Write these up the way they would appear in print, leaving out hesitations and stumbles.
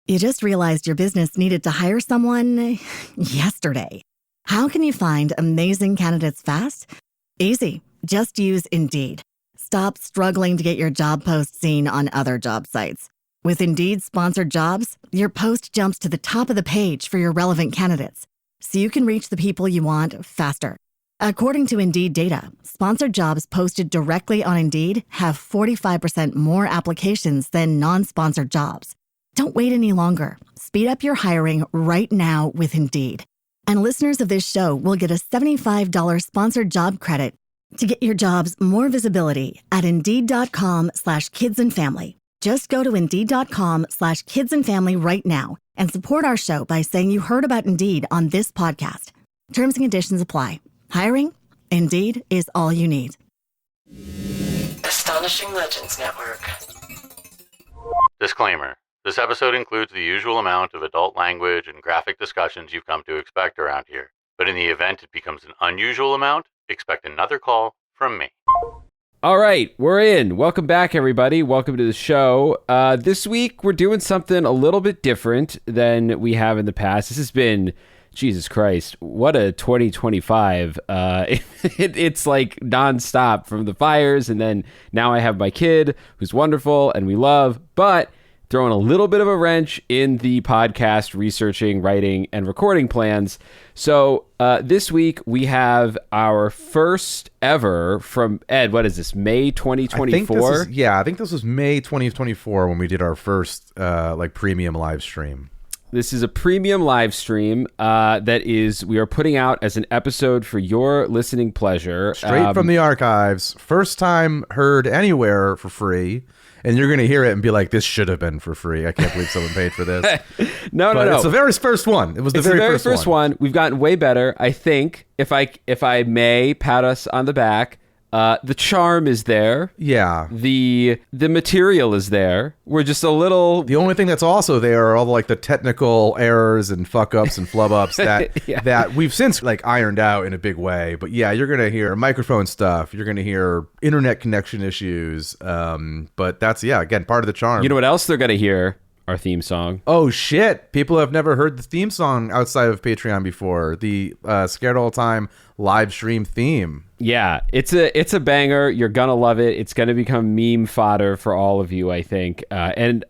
You just realized your business needed to hire someone yesterday. How can you find amazing candidates fast? Easy. Just use Indeed. Stop struggling to get your job post seen on other job sites. With Indeed sponsored jobs, your post jumps to the top of the page for your relevant candidates, so you can reach the people you want faster. According to Indeed data, sponsored jobs posted directly on Indeed have 45% more applications than non-sponsored jobs. Don't wait any longer. Speed up your hiring right now with Indeed. And listeners of this show will get a $75 sponsored job credit to get your jobs more visibility at Indeed.com/kidsandfamily. Just go to Indeed.com/kidsandfamily right now and support our show by saying you heard about Indeed on this podcast. Terms and conditions apply. Hiring? Indeed is all you need. Astonishing Legends Network. Disclaimer. This episode includes the usual amount of adult language and graphic discussions you've come to expect around here. But in the event it becomes an unusual amount, expect another call from me. All right, we're in. Welcome back, everybody. Welcome to the show. This week, we're doing something a little bit different than we have in the past. This has been, Jesus Christ, what a 2025. It's like nonstop from the fires, and then now I have my kid, who's wonderful and we love, but throwing a little bit of a wrench in the podcast researching, writing, and recording plans. So this week we have our first ever from Ed. What is this? May 2024? I think this was May 2024 when we did our first premium live stream. This is a premium live stream that we are putting out as an episode for your listening pleasure. Straight from the archives. First time heard anywhere for free. And you're going to hear it and be like, this should have been for free. I can't believe someone paid for this. No. It's the very first one. It was the very first one. We've gotten way better. I think, if I may pat us on the back, the charm is there. Yeah. The material is there. We're just a little... The only thing that's also there are all the technical errors and fuck-ups and flub-ups that that we've since ironed out in a big way. But yeah, you're going to hear microphone stuff. You're going to hear internet connection issues. But that's, again, part of the charm. You know what else they're going to hear? Our theme song. Oh, shit. People have never heard the theme song outside of Patreon before. The Scared All Time live stream theme. Yeah, it's a banger. You're gonna love it. It's gonna become meme fodder for all of you, I think. And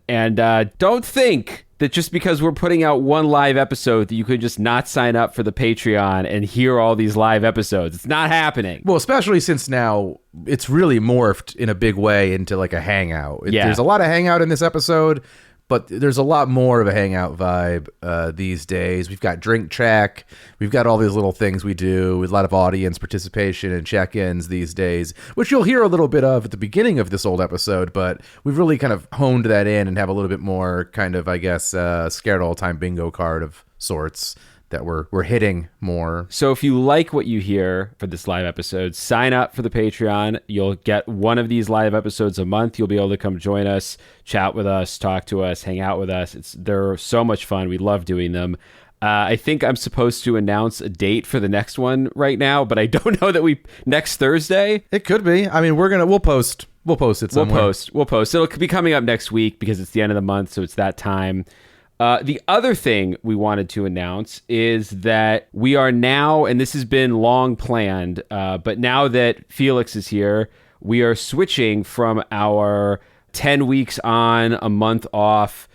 don't think that just because we're putting out one live episode that you could just not sign up for the Patreon and hear all these live episodes. It's not happening. Well, especially since now it's really morphed in a big way into a hangout. There's a lot of hangout in this episode, but there's a lot more of a hangout vibe these days. We've got drink check. We've got all these little things we do with a lot of audience participation and check-ins these days, which you'll hear a little bit of at the beginning of this old episode, but we've really kind of honed that in and have a little bit more kind of, I guess, scared all time bingo card of sorts that we're hitting more. So if you like what you hear for this live episode, sign up for the Patreon. You'll get one of these live episodes a month. You'll be able to come join us, chat with us, talk to us, hang out with us. They're so much fun. We love doing them. I think I'm supposed to announce a date for the next one right now, but I don't know that next Thursday. It could be. I mean, we'll post it somewhere. We'll post. It'll be coming up next week because it's the end of the month, so it's that time. The other thing we wanted to announce is that we are now, and this has been long planned, but now that Felix is here, we are switching from our 10 weeks on, a month off,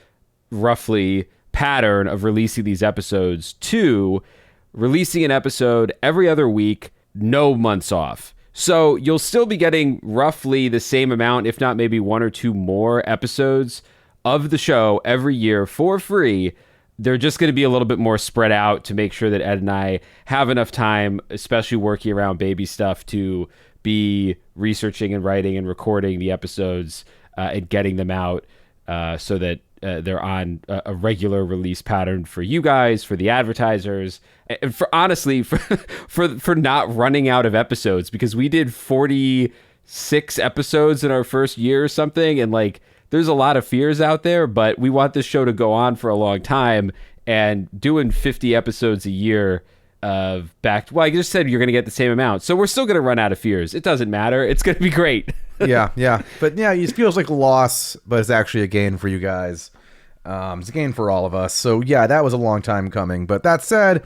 roughly, pattern of releasing these episodes to releasing an episode every other week, no months off. So you'll still be getting roughly the same amount, if not maybe one or two more episodes of the show every year for free. They're just going to be a little bit more spread out to make sure that Ed and I have enough time, especially working around baby stuff, to be researching and writing and recording the episodes and getting them out so that they're on a regular release pattern for you guys, for the advertisers, and for not running out of episodes, because we did 46 episodes in our first year or something, and there's a lot of fears out there, but we want this show to go on for a long time, and doing 50 episodes a year of I just said you're going to get the same amount. So we're still going to run out of fears. It doesn't matter. It's going to be great. Yeah. But yeah, it feels like a loss, but it's actually a gain for you guys. It's a gain for all of us. So yeah, that was a long time coming. But that said,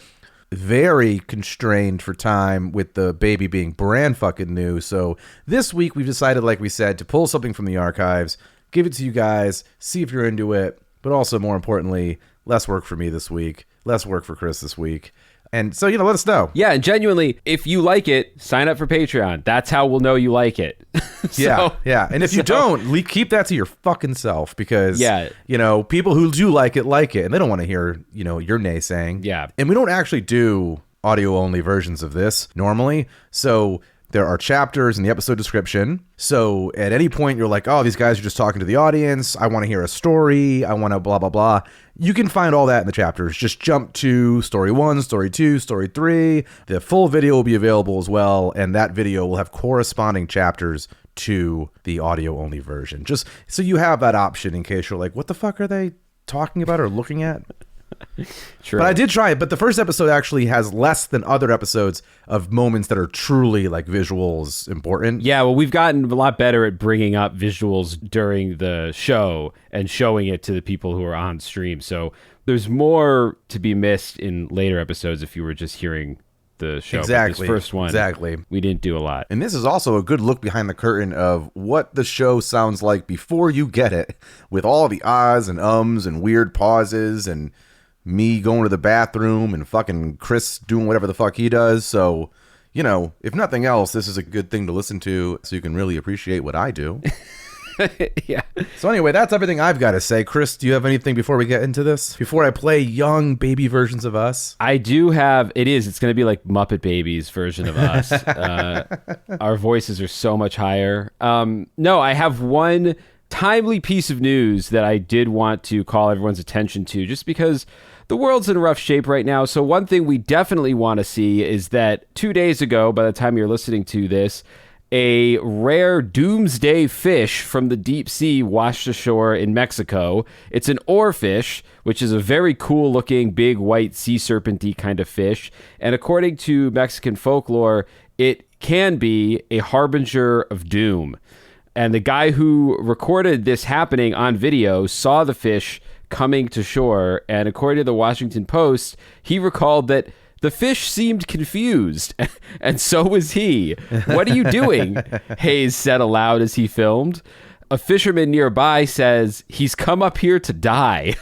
very constrained for time with the baby being brand fucking new. So this week we've decided, like we said, to pull something from the archives, give it to you guys, see if you're into it. But also, more importantly, less work for me this week, less work for Chris this week. And so, let us know. Yeah, and genuinely, if you like it, sign up for Patreon. That's how we'll know you like it. Yeah. And if you don't, keep that to your fucking self because, people who do like it, and they don't want to hear, your naysaying. Yeah. And we don't actually do audio-only versions of this normally. So there are chapters in the episode description. So at any point you're like, oh, these guys are just talking to the audience. I want to hear a story. I want to blah, blah, blah. You can find all that in the chapters. Just jump to story 1, story 2, story 3. The full video will be available as well. And that video will have corresponding chapters to the audio-only version. Just so you have that option in case you're like, what the fuck are they talking about or looking at? True. But I did try it. But the first episode actually has less than other episodes of moments that are truly like visuals important. Yeah, well, we've gotten a lot better at bringing up visuals during the show and showing it to the people who are on stream. So there's more to be missed in later episodes if you were just hearing the show. Exactly. But this first one, we didn't do a lot. And this is also a good look behind the curtain of what the show sounds like before you get it, with all the ahs and ums and weird pauses and me going to the bathroom and fucking Chris doing whatever the fuck he does. So, if nothing else, this is a good thing to listen to so you can really appreciate what I do. Yeah. So anyway, that's everything I've got to say. Chris, do you have anything before we get into this? Before I play young baby versions of us? I do have, it's going to be like Muppet Babies version of us. Our voices are so much higher. No, I have one timely piece of news that I did want to call everyone's attention to, just because the world's in rough shape right now. So one thing we definitely want to see is that 2 days ago, by the time you're listening to this, a rare Doomsday fish from the deep sea washed ashore in Mexico. It's an oarfish, which is a very cool looking big white sea serpent-y kind of fish. And according to Mexican folklore, it can be a harbinger of doom. And the guy who recorded this happening on video saw the fish coming to shore, and according to the Washington Post, he recalled that the fish seemed confused, and so was he. What are you doing? Hayes said aloud as he filmed. A fisherman nearby says, he's come up here to die.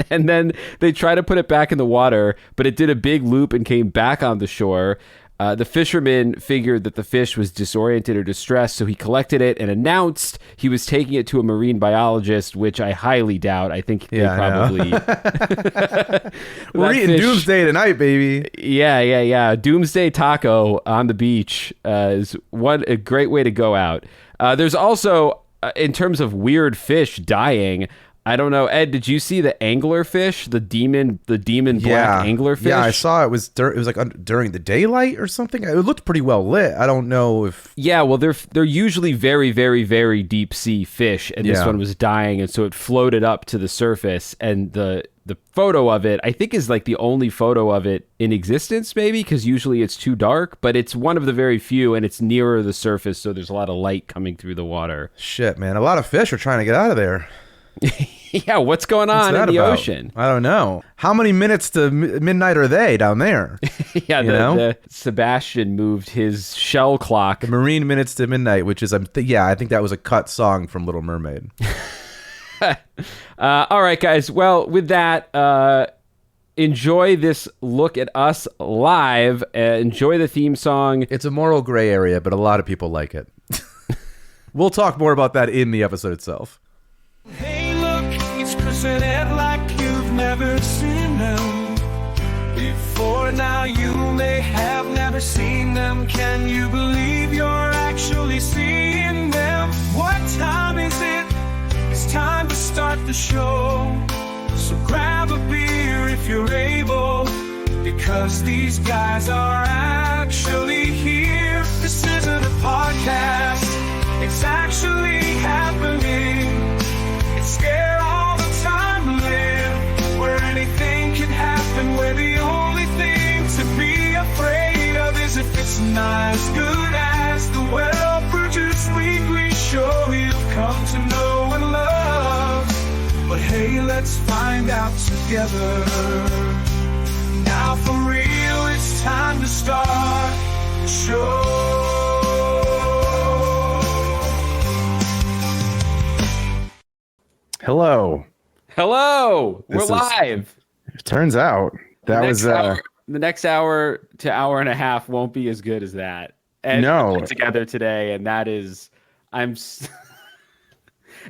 and then they try to put it back in the water, but it did a big loop and came back on the shore. The fisherman figured that the fish was disoriented or distressed, so he collected it and announced he was taking it to a marine biologist, which I highly doubt. I think they probably... We're eating Doomsday tonight, baby. Yeah. Doomsday taco on the beach is a great way to go out. There's also, in terms of weird fish dying... I don't know, Ed, did you see the anglerfish, the demon black anglerfish? Yeah, I saw it was like during the daylight or something. It looked pretty well lit. I don't know if... Yeah, well, they're usually very, very, very deep sea fish, and this one was dying, and so it floated up to the surface, and the photo of it, I think, is like the only photo of it in existence, maybe, because usually it's too dark, but it's one of the very few, and it's nearer the surface, so there's a lot of light coming through the water. Shit, man, a lot of fish are trying to get out of there. Yeah, what's going on in the ocean? I don't know. How many minutes to midnight are they down there? Yeah, the Sebastian moved his shell clock. The marine minutes to midnight, which is, I think that was a cut song from Little Mermaid. All right, guys. Well, with that, enjoy this look at us live. Enjoy the theme song. It's a moral gray area, but a lot of people like it. We'll talk more about that in the episode itself. Hey, look, it's Chris and Ed like you've never seen them before. Now you may have never seen them. Can you believe you're actually seeing them? What time is it? It's time to start the show. So grab a beer if you're able, because these guys are actually here. This isn't a podcast, it's actually happening. Scare all the time, live where anything can happen, where the only thing to be afraid of is if it's not as good as the well-produced weekly show you've come to know and love. But hey, let's find out together. Now for real, it's time to start the show. Hello. We're live. It turns out that was the next hour to hour and a half won't be as good as that. And no, together today, and that is,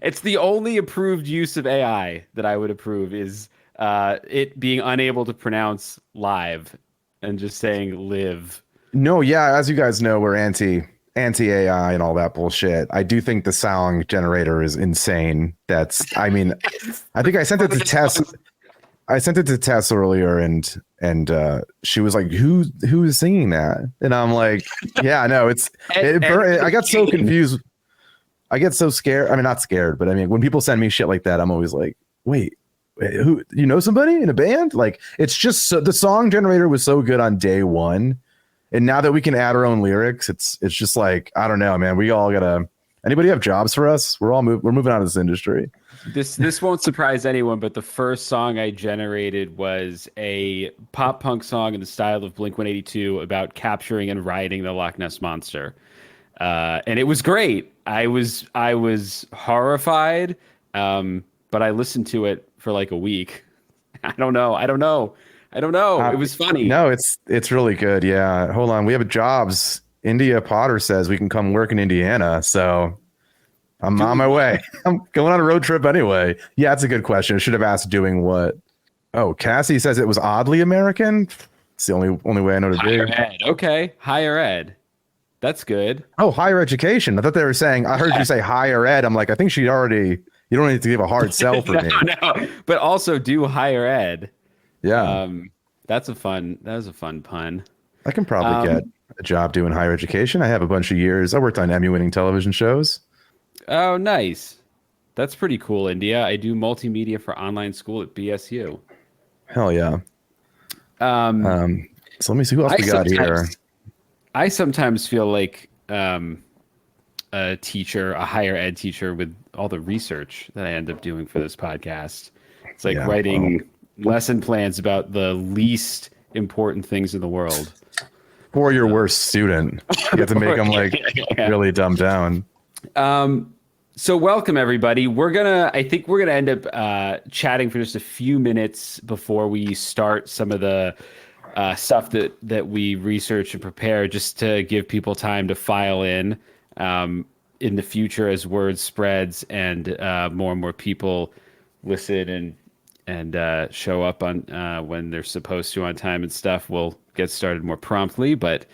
it's the only approved use of AI that I would approve is it being unable to pronounce live and just saying live. No, yeah, as you guys know, we're anti AI and all that bullshit. I do think the sound generator is insane. I think I sent it to Tess. I sent it to Tess earlier, and she was like, "Who is singing that?" And I'm like, "Yeah, no, I got so confused. I get so scared. I mean, not scared, but I mean, when people send me shit like that, I'm always like, wait, who? You know somebody in a band? Like, it's just the song generator was so good on day one, and now that we can add our own lyrics, it's just like, I don't know, man. We all gotta. Anybody have jobs for us? We're moving out of this industry. This won't surprise anyone, but the first song I generated was a pop punk song in the style of Blink-182 about capturing and riding the Loch Ness Monster, and it was great. I was horrified, but I listened to it for like a week. I don't know. It was funny. No, it's really good. Yeah. Hold on. We have jobs. India Potter says we can come work in Indiana. So I'm on my way. I'm going on a road trip anyway. Yeah, that's a good question. I should have asked doing what. Oh, Cassie says it was oddly American. It's the only way I know to do. Higher ed. Okay. Higher ed. That's good. Oh, higher education. I thought they were saying, I heard you say higher ed. I'm like, I think you don't need to give a hard sell for me. No, but also do higher ed. Yeah. That was a fun pun. I can probably get a job doing higher education. I have a bunch of years. I worked on Emmy-winning television shows. Oh, nice. That's pretty cool, India. I do multimedia for online school at BSU. Hell yeah. So let me see who else we got here. I sometimes feel like a higher ed teacher with all the research that I end up doing for this podcast. It's like writing lesson plans about the least important things in the world. For your worst student. You have to make them really dumbed down. So welcome everybody. I think we're gonna end up chatting for just a few minutes before we start some of the stuff that we research and prepare, just to give people time to file in the future as word spreads and more people listen and show up on when they're supposed to on time and stuff. We'll get started more promptly, but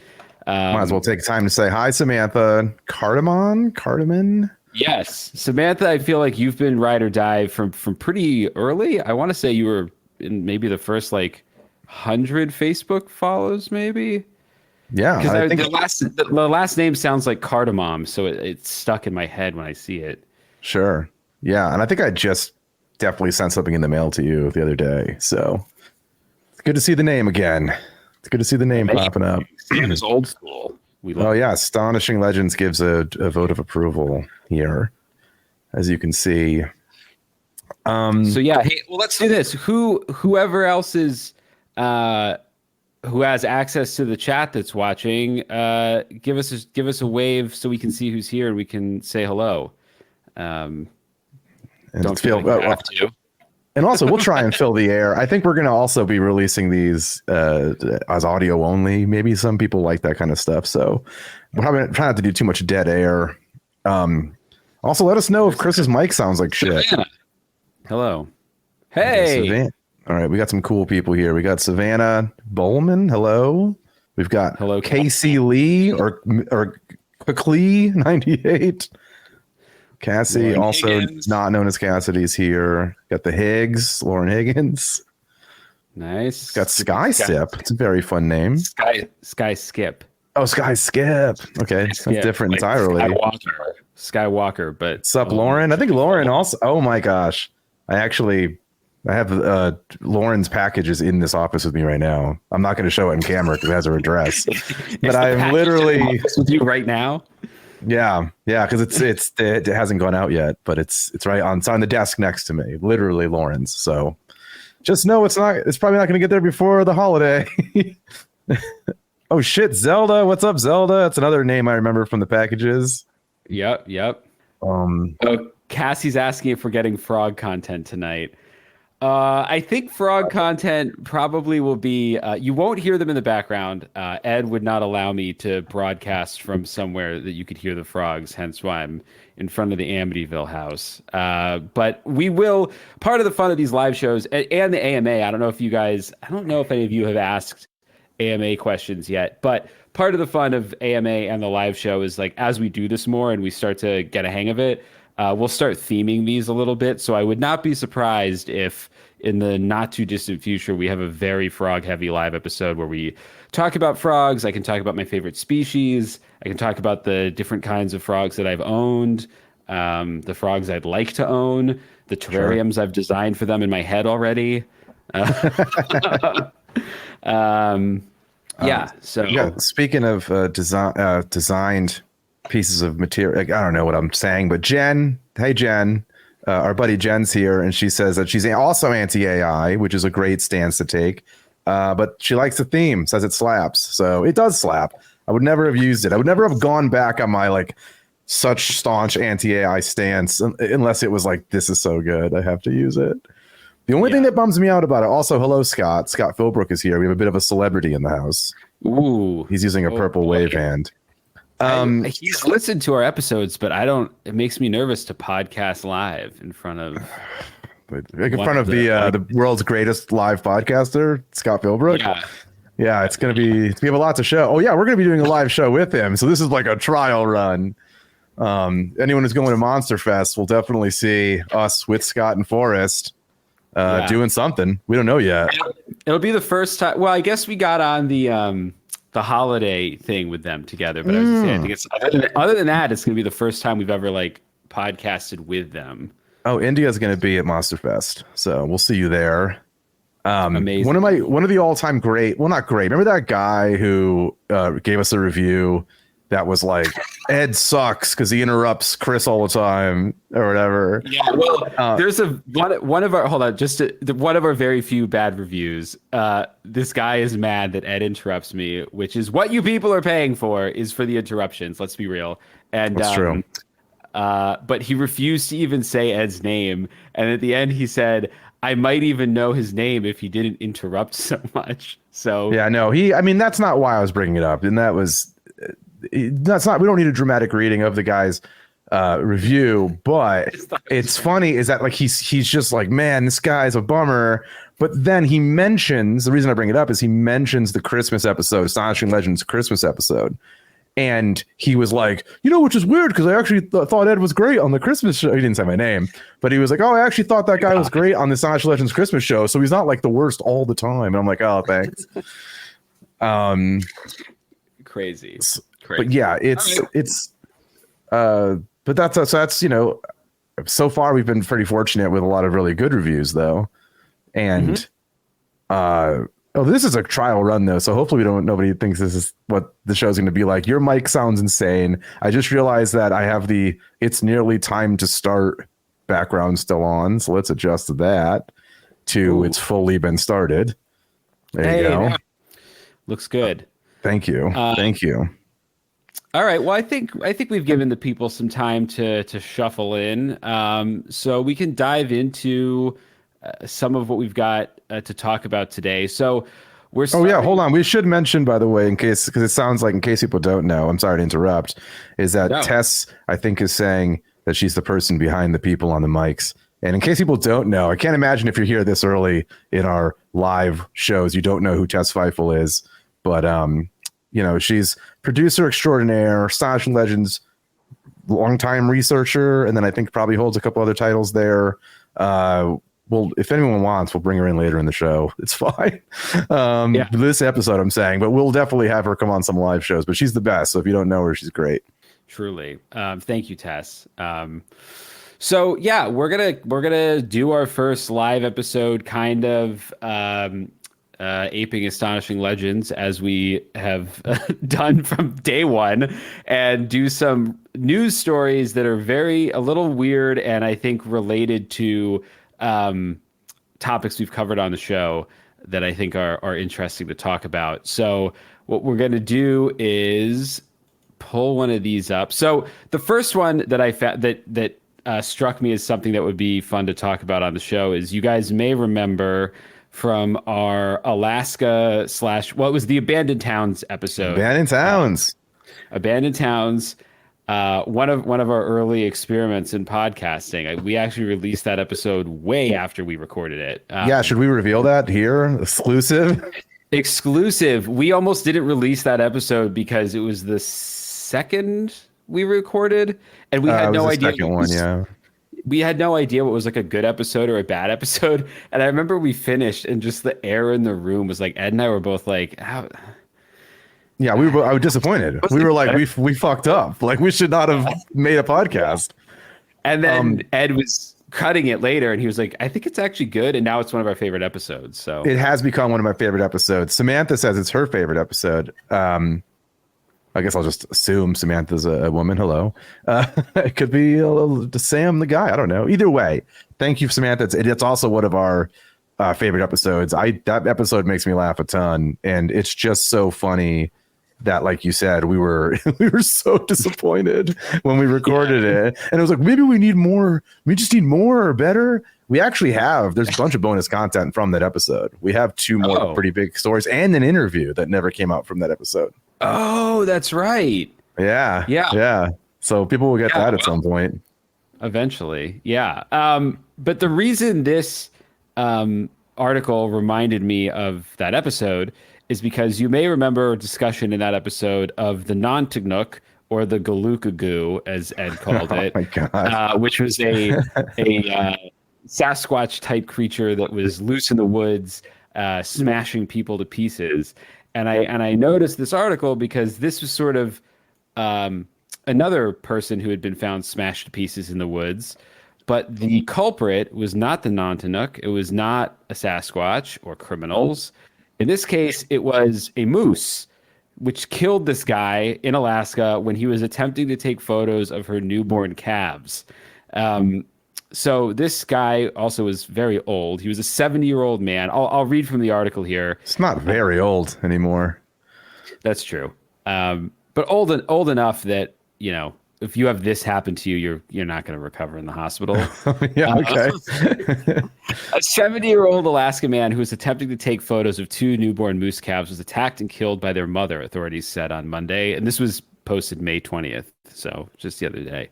might as well take time to say hi, Samantha. Cardamon. Yes, Samantha. I feel like you've been ride or die from pretty early. I want to say you were in maybe the first 100 Facebook follows, maybe. Yeah, because the last name sounds like cardamom, so it's stuck in my head when I see it. Sure. Yeah, and I think I just definitely sent something in the mail to you the other day. So it's good to see the name again. It's good to see the name popping up. It's old school. Astonishing Legends gives a vote of approval here, as you can see. So yeah, hey, well, let's do this. Whoever else is who has access to the chat that's watching, give us a wave so we can see who's here and we can say hello. Don't feel like you have to. And also, we'll try and fill the air. I think we're going to also be releasing these as audio only. Maybe some people like that kind of stuff. So we're probably trying not to do too much dead air. Also, let us know if Chris's mic sounds like shit. Savannah. Hello. Hey. All right, we got some cool people here. We got Savannah Bowman. Hello. We've got Casey Lee or Quickly 98. Cassie, Lauren also Higgins. Not known as Cassidy's here. Got the Higgs, Lauren Higgins. Nice. Got Sky Sip. It's a very fun name. Sky Skip. Oh, Sky Skip. Okay, that's different entirely. Skywalker. But what's up, Lauren? I think Lauren also. Oh my gosh, I have Lauren's packages in this office with me right now. I'm not going to show it in camera because it has her address. But I'm literally with you right now. Yeah, because it hasn't gone out yet, but it's on the desk next to me, literally, Lawrence. So just know it's probably not going to get there before the holiday. Oh shit, Zelda! What's up, Zelda? That's another name I remember from the packages. Yep. Oh, Cassie's asking if we're getting frog content tonight. I think frog content probably will be, you won't hear them in the background. Ed would not allow me to broadcast from somewhere that you could hear the frogs, hence why I'm in front of the Amityville house. But we will, part of the fun of these live shows and the AMA, I don't know if any of you have asked AMA questions yet, but part of the fun of AMA and the live show is like, as we do this more and we start to get a hang of it, we'll start theming these a little bit. So I would not be surprised if in the not too distant future, we have a very frog heavy live episode where we talk about frogs. I can talk about my favorite species. I can talk about the different kinds of frogs that I've owned, the frogs I'd like to own, the terrariums I've designed for them in my head already. Speaking of designed pieces of material, I don't know what I'm saying, but Jen, hey Jen, our buddy Jen's here, and she says that she's also anti-AI, which is a great stance to take. But she likes the theme, says it slaps. So it does slap. I would never have used it. I would never have gone back on my such staunch anti-AI stance unless it was like, this is so good, I have to use it. The only thing that bums me out about it, also, hello, Scott. Scott Philbrook is here. We have a bit of a celebrity in the house. Ooh. He's using a purple wave hand. He's listened to our episodes, but it makes me nervous to podcast live in front of the world's greatest live podcaster, Scott Philbrook. Yeah, it's gonna be. We have a lot to show. Oh yeah, we're gonna be doing a live show with him. So this is like a trial run. Anyone who's going to Monster Fest will definitely see us with Scott and Forrest doing something. We don't know yet. It'll be the first time. Well, I guess we got on the holiday thing with them together, but I was just saying, I think it's other than that, it's gonna be the first time we've ever podcasted with them. Oh, India's gonna be at Monster Fest, so we'll see you there. Amazing. One of the all-time great, well, not great. Remember that guy who gave us a review that was like, Ed sucks because he interrupts Chris all the time or whatever. Yeah, well, there's one of our very few bad reviews. This guy is mad that Ed interrupts me, which is what you people are paying for, is for the interruptions. Let's be real. And that's true. But he refused to even say Ed's name, and at the end he said, I might even know his name if he didn't interrupt so much. So yeah, no, that's not why I was bringing it up, and that's not. We don't need a dramatic reading of the guy's review, but it's funny is that he's just like, man, this guy's a bummer. But then he mentions, the reason I bring it up is he mentions the Christmas episode, Astonishing Legends Christmas episode. And he was like, which is weird because I actually thought Ed was great on the Christmas show. He didn't say my name, but he was like, oh, I actually thought that guy was great on the Astonishing Legends Christmas show. So he's not the worst all the time. And I'm like, oh, thanks. Crazy. But yeah, but that's so far we've been pretty fortunate with a lot of really good reviews though. And this is a trial run though, so hopefully nobody thinks this is what the show's going to be like. Your mic sounds insane. I just realized that I have it's nearly time to start background still on, so let's adjust that to it's fully been started. There you go. Looks good. Thank you. Thank you. All right. Well, I think we've given the people some time to shuffle in, so we can dive into some of what we've got to talk about today. So we're hold on. We should mention, by the way, because it sounds like, in case people don't know, I'm sorry to interrupt, is that Tess, I think, is saying that she's the person behind the people on the mics. And in case people don't know, I can't imagine if you're here this early in our live shows, you don't know who Tess Feifel is, but she's producer extraordinaire, Astonishing Legends, longtime researcher, and then I think probably holds a couple other titles there. Well, if anyone wants, we'll bring her in later in the show. It's fine. This episode, I'm saying, but we'll definitely have her come on some live shows. But she's the best. So if you don't know her, she's great. Truly. Thank you, Tess. So yeah, we're gonna do our first live episode, kind of aping Astonishing Legends as we have done from day one, and do some news stories that are a little weird and I think related to topics we've covered on the show that I think are interesting to talk about. So what we're going to do is pull one of these up. So the first one that I found that struck me as something that would be fun to talk about on the show is, you guys may remember from our Alaska / well, it was the Abandoned Towns episode. Abandoned Towns. Abandoned Towns. One of our early experiments in podcasting. We actually released that episode way after we recorded it. Yeah, should we reveal that here? Exclusive? Exclusive. We almost didn't release that episode because it was the second we recorded, and we had no idea. Second one, yeah. We had no idea what was like a good episode or a bad episode. And I remember we finished, and just the air in the room was like, Ed and I were both like, how? Yeah, I was disappointed. We were like, we fucked up. Like, we should not have made a podcast. And then Ed was cutting it later, and he was like, I think it's actually good. And now it's one of our favorite episodes. So it has become one of my favorite episodes. Samantha says it's her favorite episode. I guess I'll just assume Samantha's a woman. Hello. It could be Sam the guy. I don't know. Either way, thank you, Samantha. It's also one of our favorite episodes. That episode makes me laugh a ton, and it's just so funny that, like you said, we were so disappointed when we recorded it, and it was like, maybe we need more. We just need more or better. We actually have. There's a bunch of bonus content from that episode. We have 2 more pretty big stories and an interview that never came out from that episode. Oh, that's right. Yeah. So people will get that at some point. Eventually. Yeah. But the reason this article reminded me of that episode is because you may remember a discussion in that episode of the Nantignuk, or the Galukagoo, as Ed called it. Oh my God. Which was a Sasquatch type creature that was loose in the woods, smashing people to pieces. And I noticed this article because this was sort of another person who had been found smashed to pieces in the woods, but the culprit was not the Nantignuk. It was not a Sasquatch or criminals. In this case, it was a moose, which killed this guy in Alaska when he was attempting to take photos of her newborn calves. So this guy also was very old. He was a 70-year-old man. I'll read from the article here. It's not very old anymore. That's true. But old enough that, you know, if you have this happen to you, you're not going to recover in the hospital. Yeah, okay. A 70-year-old Alaska man who was attempting to take photos of 2 newborn moose calves was attacked and killed by their mother, authorities said on Monday. And this was posted May 20th, so just the other day.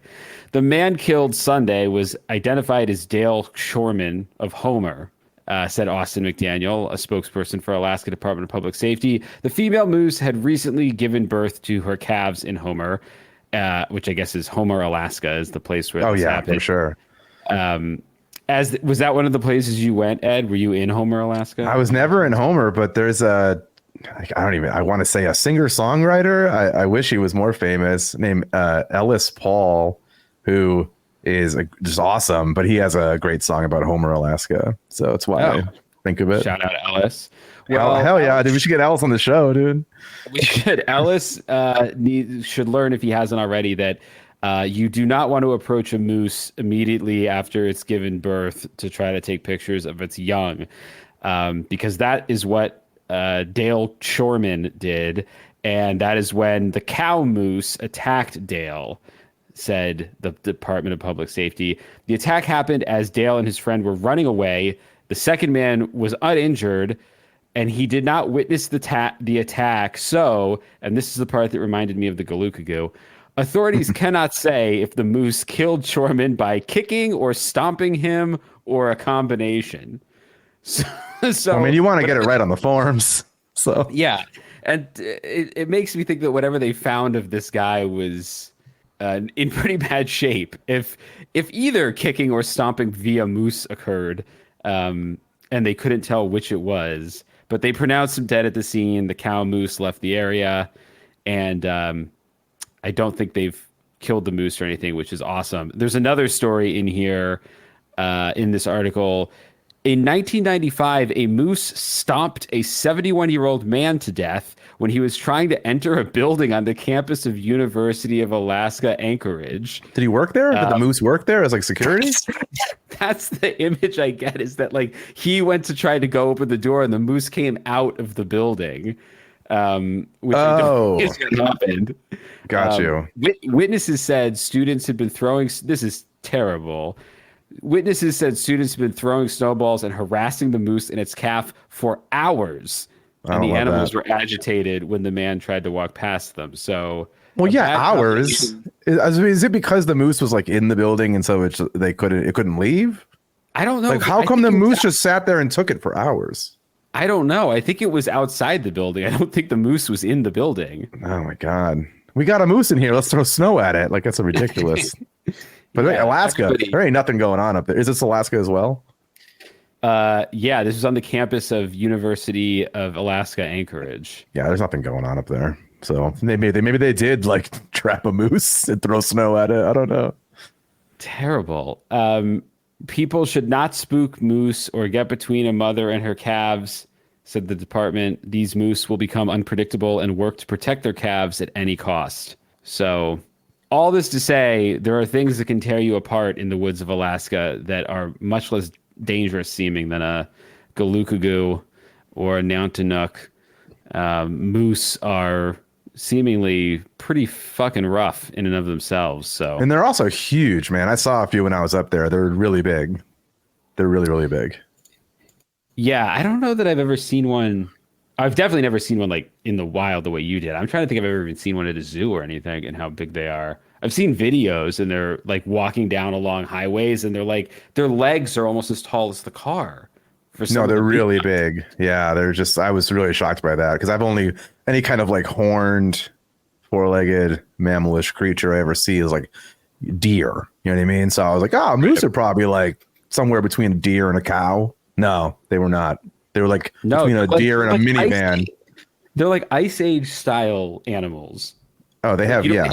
The man killed Sunday was identified as Dale Shorman of Homer, said Austin McDaniel, a spokesperson for Alaska Department of Public Safety. The female moose had recently given birth to her calves in Homer, which I guess is Homer, Alaska, is the place where this happened. For sure. Was that one of the places you went, Ed? Were you in Homer, Alaska? I was never in Homer, but there's I want to say a singer-songwriter. I wish he was more famous, named Ellis Paul, who is just awesome, but he has a great song about Homer, Alaska. So that's why I think of it. Shout out to Ellis. Well, hell yeah, dude. We should get Ellis on the show, dude. We should. Ellis should learn, if he hasn't already, that you do not want to approach a moose immediately after it's given birth to try to take pictures of its young, because that is what Dale Shorman did, and that is when the cow moose attacked Dale, said the Department of Public Safety. The attack happened as Dale and his friend were running away. The second man was uninjured, and he did not witness the attack. So, and this is the part that reminded me of the Galukagoo, authorities cannot say if the moose killed Shorman by kicking or stomping him or a combination. So I mean, you want to get it right on the forms. So yeah, and it makes me think that whatever they found of this guy was in pretty bad shape. If either kicking or stomping via moose occurred, and they couldn't tell which it was, but they pronounced him dead at the scene. The cow moose left the area, and I don't think they've killed the moose or anything, which is awesome. There's another story in here in this article. In 1995, a moose stomped a 71-year-old man to death when he was trying to enter a building on the campus of University of Alaska Anchorage. Did he work there? Did the moose work there as like security? That's the image I get, is that like he went to try to go open the door and the moose came out of the building. Which is what happened. Got you. Witnesses said students had been throwing. This is terrible. Witnesses said students have been throwing snowballs and harassing the moose and its calf for hours. And the animals were agitated when the man tried to walk past them. So, well, yeah, hours. Is it because the moose was like in the building and so it couldn't leave? I don't know. Like, how come the moose just sat there and took it for hours? I don't know. I think it was outside the building. I don't think the moose was in the building. Oh my God. We got a moose in here. Let's throw snow at it. Like, that's so ridiculous. But yeah, Alaska, there ain't nothing going on up there. Is this Alaska as well? Yeah, this is on the campus of University of Alaska Anchorage. Yeah, there's nothing going on up there. So maybe they did like trap a moose and throw snow at it. I don't know. Terrible. People should not spook moose or get between a mother and her calves, said the department. These moose will become unpredictable and work to protect their calves at any cost. So all this to say, there are things that can tear you apart in the woods of Alaska that are much less dangerous seeming than a Galukagoo or a Nantanook. Moose are seemingly pretty fucking rough in and of themselves. So, and they're also huge, man. I saw a few when I was up there. They're really big. They're really, really big. Yeah, I don't know that I've ever seen one. I've definitely never seen one like in the wild the way you did. I'm trying to think if I've ever even seen one at a zoo or anything and how big they are. I've seen videos and they're like walking down along highways and they're like, their legs are almost as tall as the car. No, they're really big. Yeah, they're just, I was really shocked by that because I've only, any kind of like horned, four-legged, mammalish creature I ever see is like deer. You know what I mean? So I was like, oh, moose are probably like somewhere between a deer and a cow. No, they were not. They were like between a deer and a minivan. They're like Ice Age style animals. Oh, they have, yeah.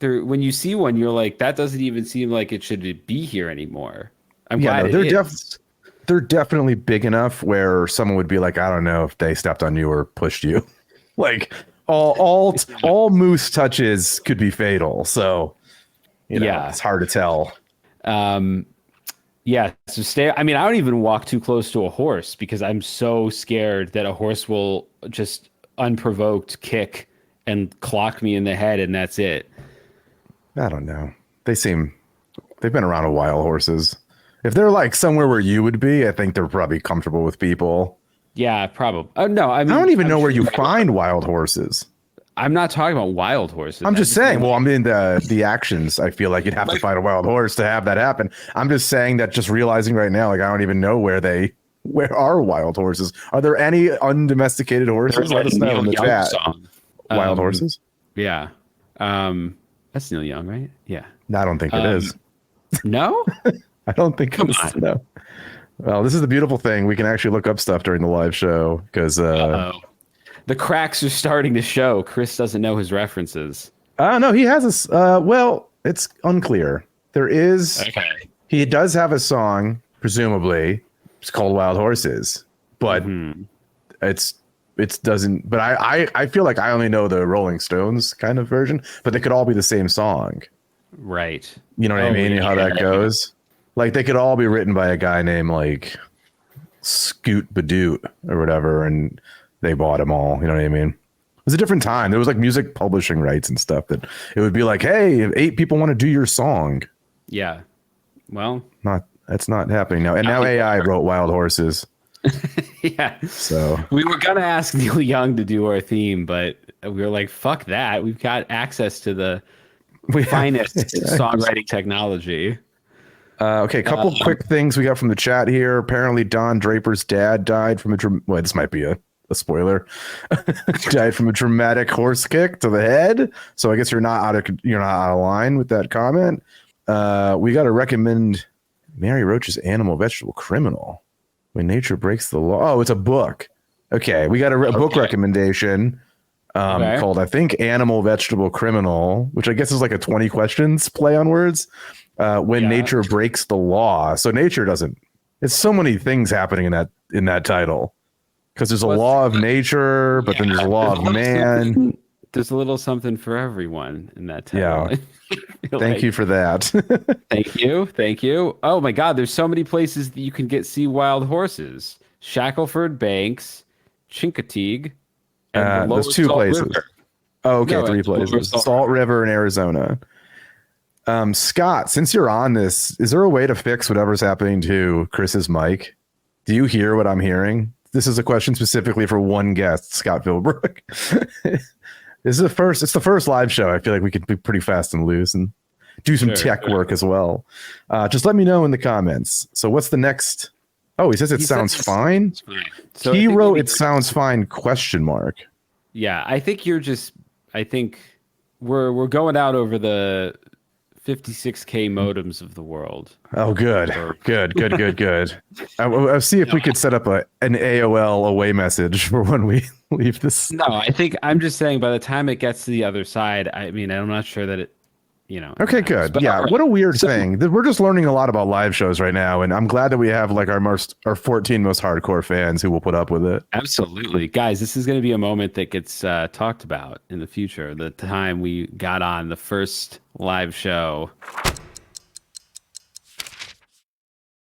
When you see one, you're like, that doesn't even seem like it should be here anymore. I'm glad they're definitely big enough where someone would be like, I don't know if they stepped on you or pushed you. Like all moose touches could be fatal. So, it's hard to tell. Yeah. So I don't even walk too close to a horse because I'm so scared that a horse will just unprovoked kick and clock me in the head. And that's it. I don't know. They've been around a while, horses. If they're like somewhere where you would be, I think they're probably comfortable with people. Yeah, probably. No, I don't even know where you find wild horses. I'm not talking about wild horses. I'm just saying. Well, I'm in the actions. I feel like you'd have to find a wild horse to have that happen. I'm just saying that. Just realizing right now, like I don't even know where are wild horses. Are there any undomesticated horses? Let us know in the chat. Wild horses. Yeah. That's Neil Young, right? Yeah. No, I don't think it is. No. I don't think it is. No. Well, this is the beautiful thing. We can actually look up stuff during the live show because the cracks are starting to show. Chris doesn't know his references. No, he has a. Well, it's unclear. There is. Okay. He does have a song, presumably. It's called "Wild Horses," but it doesn't. But I feel like I only know the Rolling Stones kind of version, but they could all be the same song. Right. You know what I mean? You know how that goes. Like they could all be written by a guy named like Scoot Badoot or whatever, and they bought them all. You know what I mean? It was a different time. There was like music publishing rights and stuff that it would be like, hey, if 8 people want to do your song. Yeah. Well, that's not happening now. And now AI wrote Wild Horses. Yeah. So we were gonna ask Neil Young to do our theme, but we were like, fuck that. We've got access to the finest songwriting technology. Okay, a couple quick things we got from the chat here. Apparently, Don Draper's dad died from this might be a spoiler. Died from a dramatic horse kick to the head. So I guess you're not out of line with that comment. We got to recommend Mary Roach's Animal Vegetable Criminal: When Nature Breaks the Law. Oh, it's a book. Okay, we got a book recommendation called, I think, Animal Vegetable Criminal, which I guess is like a 20 questions play on words. When nature breaks the law. So nature doesn't It's so many things happening in that title. Because there's a law of nature, but then there's a law of man. There's a little something for everyone in that title. Yeah. Thank you for that. Thank you. Oh my God, there's so many places that you can see wild horses. Shackleford Banks, Chincoteague, and the there's 2 places. River. Oh, okay, 3 places. Salt River in Arizona. Scott, since you're on this, is there a way to fix whatever's happening to Chris's mic? Do you hear what I'm hearing? This is a question specifically for one guest, Scott Philbrook. It's the first live show. I feel like we could be pretty fast and loose and do some tech work as well. Just let me know in the comments. So what's the next? Oh, he says it sounds fine. So he wrote it sounds fine ? Yeah, I think we're going out over the 56K modems of the world. Oh, good. I'll see if we could set up an AOL away message for when we leave this. No, I'm just saying by the time it gets to the other side, I mean, I'm not sure that it, Okay, good. But, yeah, what a weird thing. We're just learning a lot about live shows right now, and I'm glad that we have like our 14 most hardcore fans who will put up with it. Absolutely. Guys, this is going to be a moment that gets talked about in the future. The time we got on the first live show.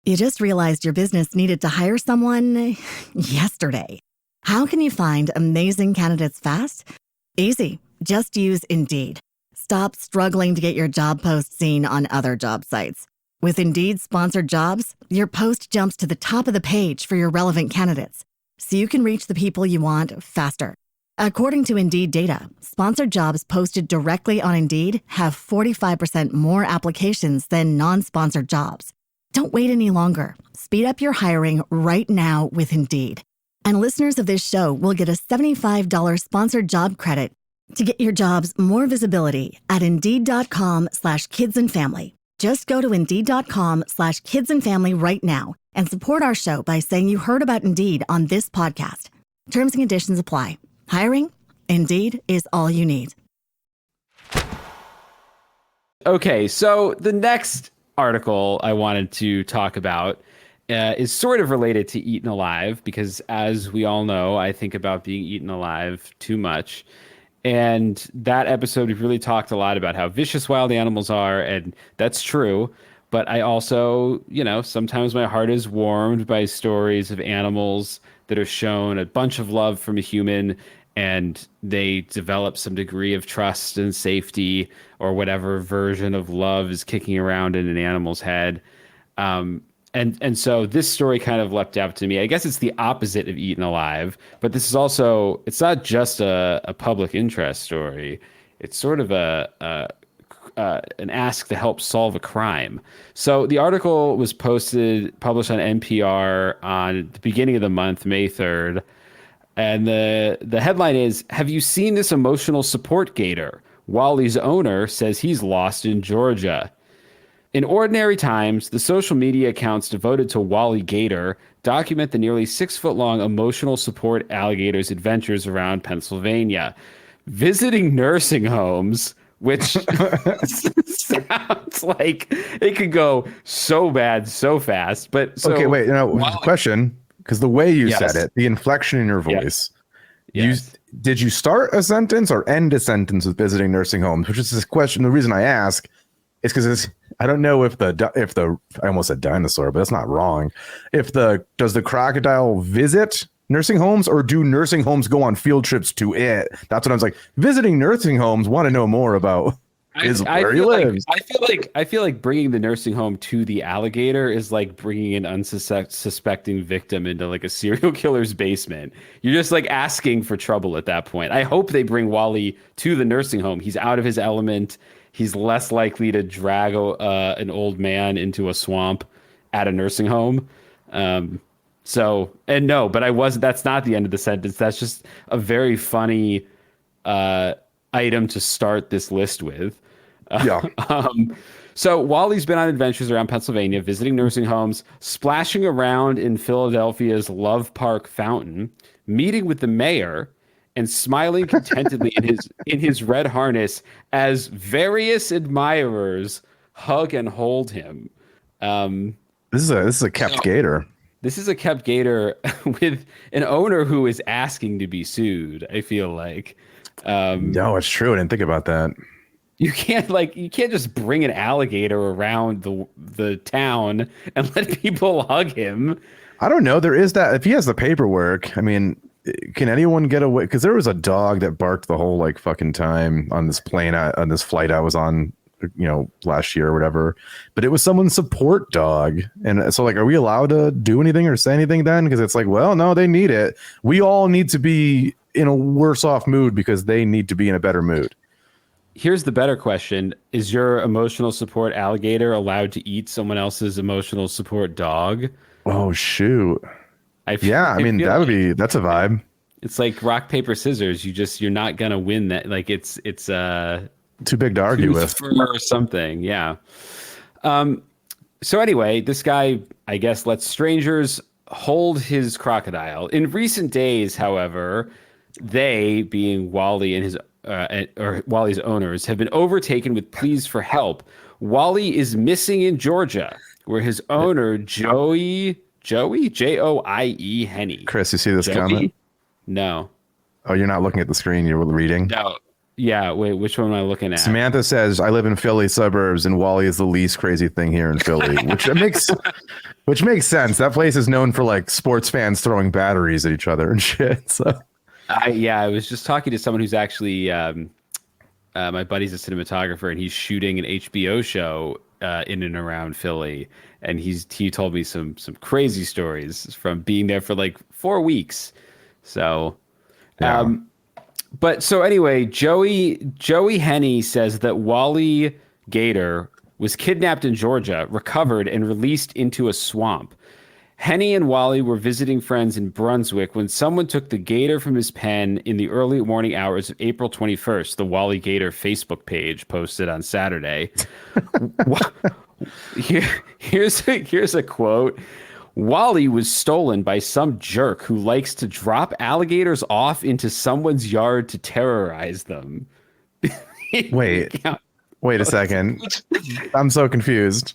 You just realized your business needed to hire someone yesterday. How can you find amazing candidates fast? Easy. Just use Indeed. Stop struggling to get your job post seen on other job sites. With Indeed sponsored jobs, your post jumps to the top of the page for your relevant candidates, so you can reach the people you want faster. According to Indeed data, sponsored jobs posted directly on Indeed have 45% more applications than non-sponsored jobs. Don't wait any longer. Speed up your hiring right now with Indeed. And listeners of this show will get a $75 sponsored job credit to get your jobs more visibility at Indeed.com/kidsandfamily. Just go to Indeed.com/kidsandfamily right now and support our show by saying you heard about Indeed on this podcast. Terms and conditions apply. Hiring? Indeed is all you need. Okay, so the next article I wanted to talk about is sort of related to eaten alive, because as we all know, I think about being eaten alive too much. And that episode, we've really talked a lot about how vicious wild animals are, and that's true. But I also, sometimes my heart is warmed by stories of animals that are shown a bunch of love from a human, and they develop some degree of trust and safety, or whatever version of love is kicking around in an animal's head. And so this story kind of leapt out to me. I guess it's the opposite of eaten alive, but this is also, it's not just a public interest story. It's sort of an ask to help solve a crime. So the article was published on NPR on the beginning of the month, May 3rd. And the headline is, "Have you seen this emotional support gator? Wally's owner says he's lost in Georgia." In ordinary times, the social media accounts devoted to Wally Gator document the nearly 6-foot-long emotional support alligator's adventures around Pennsylvania, visiting nursing homes, which sounds like it could go so bad so fast. But so, okay, wait, question, because the way you said it, the inflection in your voice, did you start a sentence or end a sentence with visiting nursing homes? Which is this question. The reason I ask is because I don't know if the I almost said dinosaur, but that's not wrong. Does the crocodile visit nursing homes, or do nursing homes go on field trips to it? That's what I was like. Visiting nursing homes, want to know more about where he lives. I feel like bringing the nursing home to the alligator is like bringing an unsuspecting victim into like a serial killer's basement. You're just like asking for trouble at that point. I hope they bring Wally to the nursing home. He's out of his element. He's less likely to drag an old man into a swamp at a nursing home. That's not the end of the sentence. That's just a very funny item to start this list with. So Wally's been on adventures around Pennsylvania, visiting nursing homes, splashing around in Philadelphia's Love Park fountain, meeting with the mayor, and smiling contentedly in his red harness as various admirers hug and hold him. This is a kept gator. This is a kept gator with an owner who is asking to be sued. I feel like. No, it's true. I didn't think about that. You can't just bring an alligator around the town and let people hug him. I don't know. There is that. If he has the paperwork, I mean, can anyone get away? Because there was a dog that barked the whole like fucking time on this plane, on this flight I was on, last year or whatever. But it was someone's support dog, and so like, are we allowed to do anything or say anything then? Because it's like, well, no, they need it. We all need to be in a worse off mood because they need to be in a better mood. Here's the better question. Is your emotional support alligator allowed to eat someone else's emotional support dog? Oh, shoot. That's a vibe. It's like rock, paper, scissors. You're not going to win that. Like it's too big to argue with or something. Yeah. So anyway, this guy, I guess, lets strangers hold his crocodile. In recent days, however, they, being Wally and his or Wally's owners, have been overtaken with pleas for help. Wally is missing in Georgia, where his owner, Joie Henney. Chris, you see this comment? No. Oh, you're not looking at the screen. You're reading? No. Yeah, wait, which one am I looking at? Samantha says, I live in Philly suburbs, and Wally is the least crazy thing here in Philly, which makes sense. That place is known for like sports fans throwing batteries at each other and shit. So. I was just talking to someone who's actually my buddy's a cinematographer, and he's shooting an HBO show in and around Philly, and he told me some crazy stories from being there for like 4 weeks. So, yeah. But so anyway, Joey Henney says that Wally Gator was kidnapped in Georgia, recovered, and released into a swamp. Henny and Wally were visiting friends in Brunswick when someone took the gator from his pen in the early morning hours of April 21st, the Wally Gator Facebook page posted on Saturday. Here's a quote. Wally was stolen by some jerk who likes to drop alligators off into someone's yard to terrorize them. Wait a second. I'm so confused.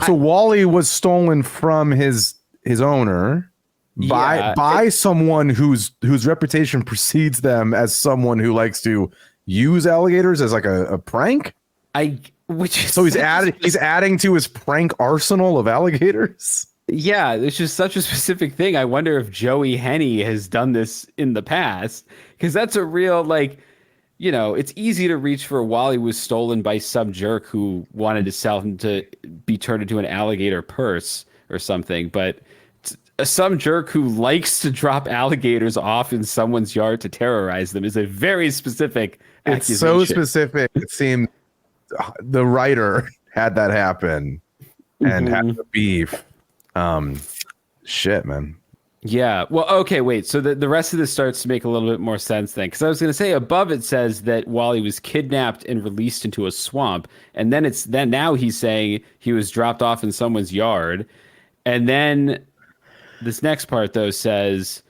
So Wally was stolen from his owner by someone whose reputation precedes them as someone who likes to use alligators as like a prank. So he's adding to his prank arsenal of alligators. Yeah, it's just such a specific thing. I wonder if Joey Henney has done this in the past, because that's a real it's easy to reach for Wally was stolen by some jerk who wanted to sell him to be turned into an alligator purse or something. But some jerk who likes to drop alligators off in someone's yard to terrorize them is a very specific accusation. It's so specific. It seemed the writer had that happen and had the beef. Shit, man. Yeah. Well, okay, wait. So the rest of this starts to make a little bit more sense then. Because I was going to say above it says that Wally was kidnapped and released into a swamp. And then now he's saying he was dropped off in someone's yard. And then this next part, though, says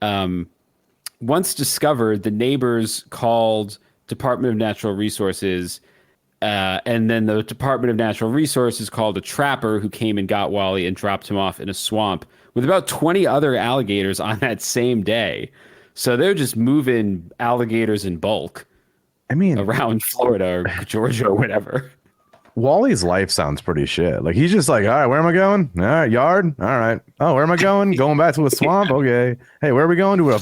once discovered, the neighbors called Department of Natural Resources. And then the Department of Natural Resources called a trapper who came and got Wally and dropped him off in a swamp with about 20 other alligators on that same day. So they're just moving alligators in bulk. Around Florida or Georgia or whatever. Wally's life sounds pretty shit. Like he's just like, all right, where am I going? All right, yard. All right. Oh, where am I going? Going back to a swamp. Okay. Hey, where are we going? To a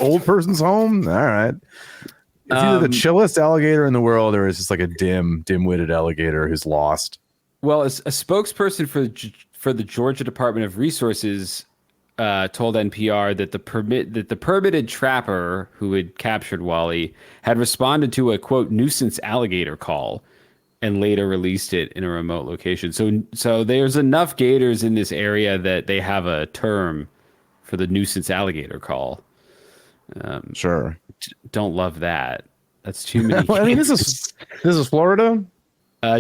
old person's home? All right. It's either the chillest alligator in the world or it's just like a dim-witted alligator who's lost. Well, a spokesperson for the Georgia Department of Resources told NPR that the permitted trapper who had captured Wally had responded to a quote nuisance alligator call and later released it in a remote location. So there's enough gators in this area that they have a term for the nuisance alligator call. Sure. Don't love that. That's too many. Well, I mean, this is Florida,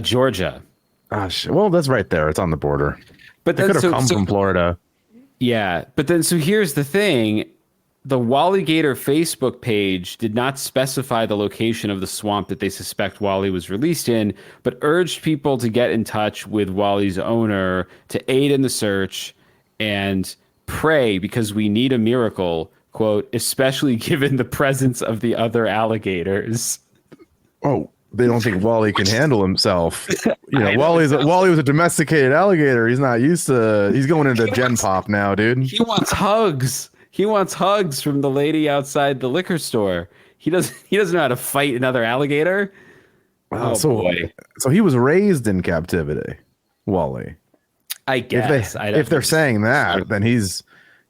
Georgia. Oh, shit. Well, that's right there. It's on the border. But it could have come from Florida. Yeah, but then so here's the thing: The Wally Gator Facebook page did not specify the location of the swamp that they suspect Wally was released in, but urged people to get in touch with Wally's owner to aid in the search and pray because we need a miracle, quote, especially given the presence of the other alligators. Oh, they don't think Wally can handle himself. You know, Wally was a domesticated alligator. He's not used to. He's going into Gen Pop now, dude. He wants hugs. He wants hugs from the lady outside the liquor store. He doesn't know how to fight another alligator. Oh, boy. So he was raised in captivity, Wally. I guess. If they're saying that, then he's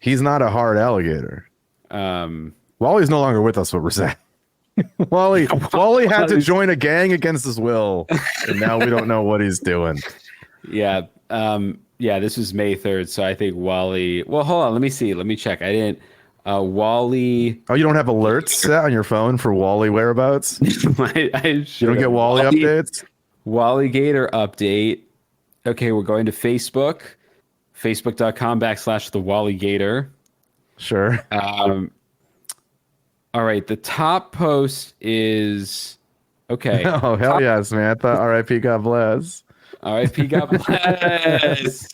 not a hard alligator. Wally's no longer with us, what we're saying. Wally had to join a gang against his will, and now we don't know what he's doing. Yeah. This was May 3rd, so I think Wally... Well, hold on. Let me see. Let me check. I didn't... Wally... Oh, you don't have alerts set on your phone for Wally whereabouts? I you don't get Wally updates? Wally Gator update. Okay, we're going to Facebook. Facebook.com/the Wally Gator. Sure. All right, the top post is... Okay. Oh, hell yes, man. I thought R.I.P. God bless. R.I.P. God bless.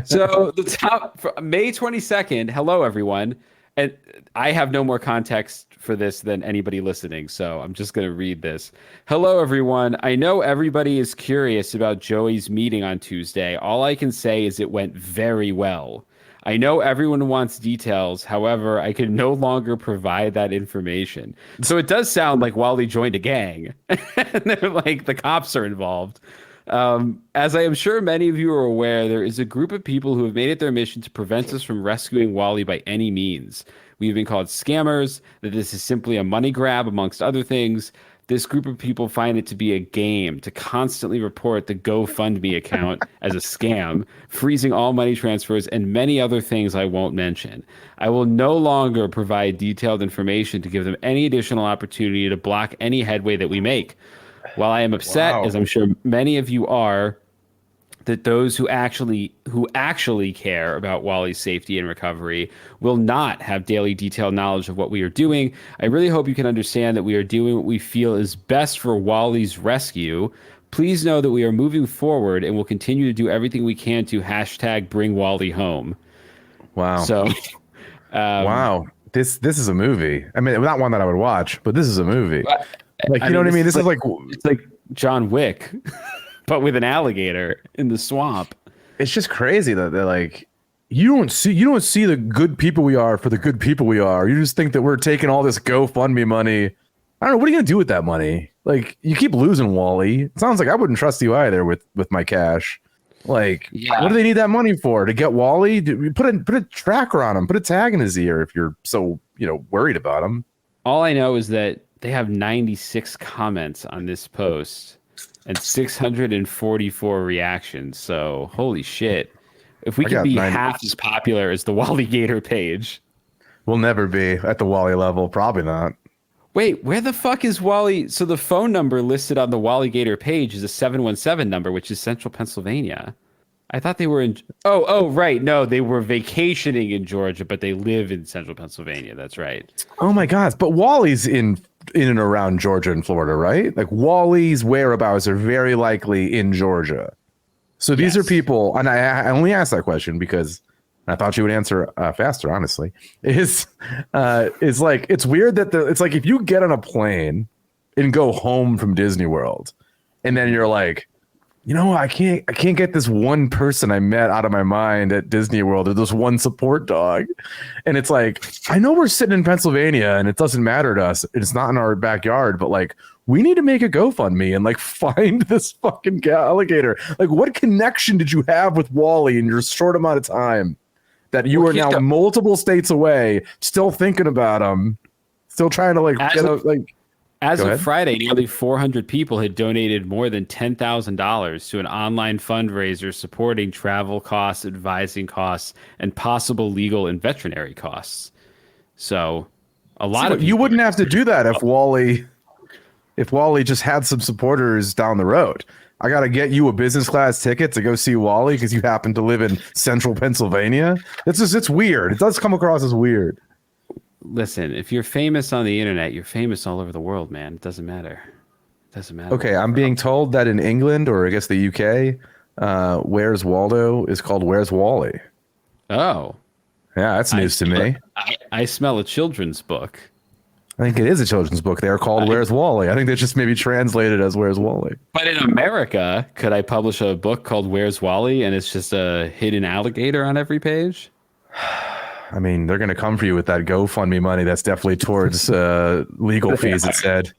So the top, May 22nd. Hello, everyone. And I have no more context for this than anybody listening, so I'm just going to read this. Hello, everyone. I know everybody is curious about Joey's meeting on Tuesday. All I can say is it went very well. I know everyone wants details. However, I can no longer provide that information. So it does sound like Wally joined a gang. And they're like, the cops are involved. As I am sure many of you are aware, there is a group of people who have made it their mission to prevent us from rescuing Wally by any means. We have been called scammers, that this is simply a money grab, amongst other things. This group of people find it to be a game to constantly report the GoFundMe account as a scam, freezing all money transfers, and many other things I won't mention. I will no longer provide detailed information to give them any additional opportunity to block any headway that we make. While I am upset, as I'm sure many of you are, that those who actually care about Wally's safety and recovery will not have daily detailed knowledge of what we are doing, I really hope you can understand that we are doing what we feel is best for Wally's rescue. Please know that we are moving forward and will continue to do everything we can to #bring Wally home. Wow. So, wow. This is a movie. I mean, not one that I would watch, but this is a movie. Like, you know what I mean? This is like it's like John Wick, but with an alligator in the swamp. It's just crazy that they're like, you don't see the good people we are for the good people we are. You just think that we're taking all this GoFundMe money. I don't know. What are you gonna do with that money? Like, you keep losing Wally. It sounds like I wouldn't trust you either with my cash. Like, what do they need that money for? To get Wally? Put a tracker on him. Put a tag in his ear if you're so worried about him. All I know is that they have 96 comments on this post and 644 reactions. So, holy shit. If we could be half as popular as the Wally Gator page. We'll never be at the Wally level. Probably not. Wait, where the fuck is Wally? So the phone number listed on the Wally Gator page is a 717 number, which is Central Pennsylvania. I thought they were in... Oh, right. No, they were vacationing in Georgia, but they live in Central Pennsylvania. That's right. Oh, my God. But Wally's in and around Georgia and Florida, right? Like, Wally's whereabouts are very likely in Georgia. So these are people... And I only asked that question because I thought you would answer faster, honestly. Is like... It's weird that it's like if you get on a plane and go home from Disney World, and then you're like... I can't get this one person I met out of my mind at Disney World, or this one support dog. And it's like, I know we're sitting in Pennsylvania and it doesn't matter to us. It's not in our backyard, but like, we need to make a GoFundMe and like find this fucking alligator. Like, what connection did you have with Wally in your short amount of time that you are now multiple states away, still thinking about him, still trying to like get out, like... As of Friday, nearly 400 people had donated more than $10,000 to an online fundraiser supporting travel costs, advising costs, and possible legal and veterinary costs. So, a lot of you wouldn't have to do that if Wally just had some supporters down the road. I got to get you a business class ticket to go see Wally because you happen to live in Central Pennsylvania. It's weird. It does come across as weird. Listen, if you're famous on the internet, you're famous all over the world, man. It doesn't matter. It doesn't matter. Okay, I'm being told that in England, or I guess the UK, Where's Waldo is called Where's Wally. Oh. Yeah, that's news to me. I smell a children's book. I think it is a children's book. They are called Where's Wally. I think they just maybe translated as Where's Wally. But in America, could I publish a book called Where's Wally and it's just a hidden alligator on every page? I mean, they're going to come for you with that GoFundMe money. That's definitely towards legal fees, it said.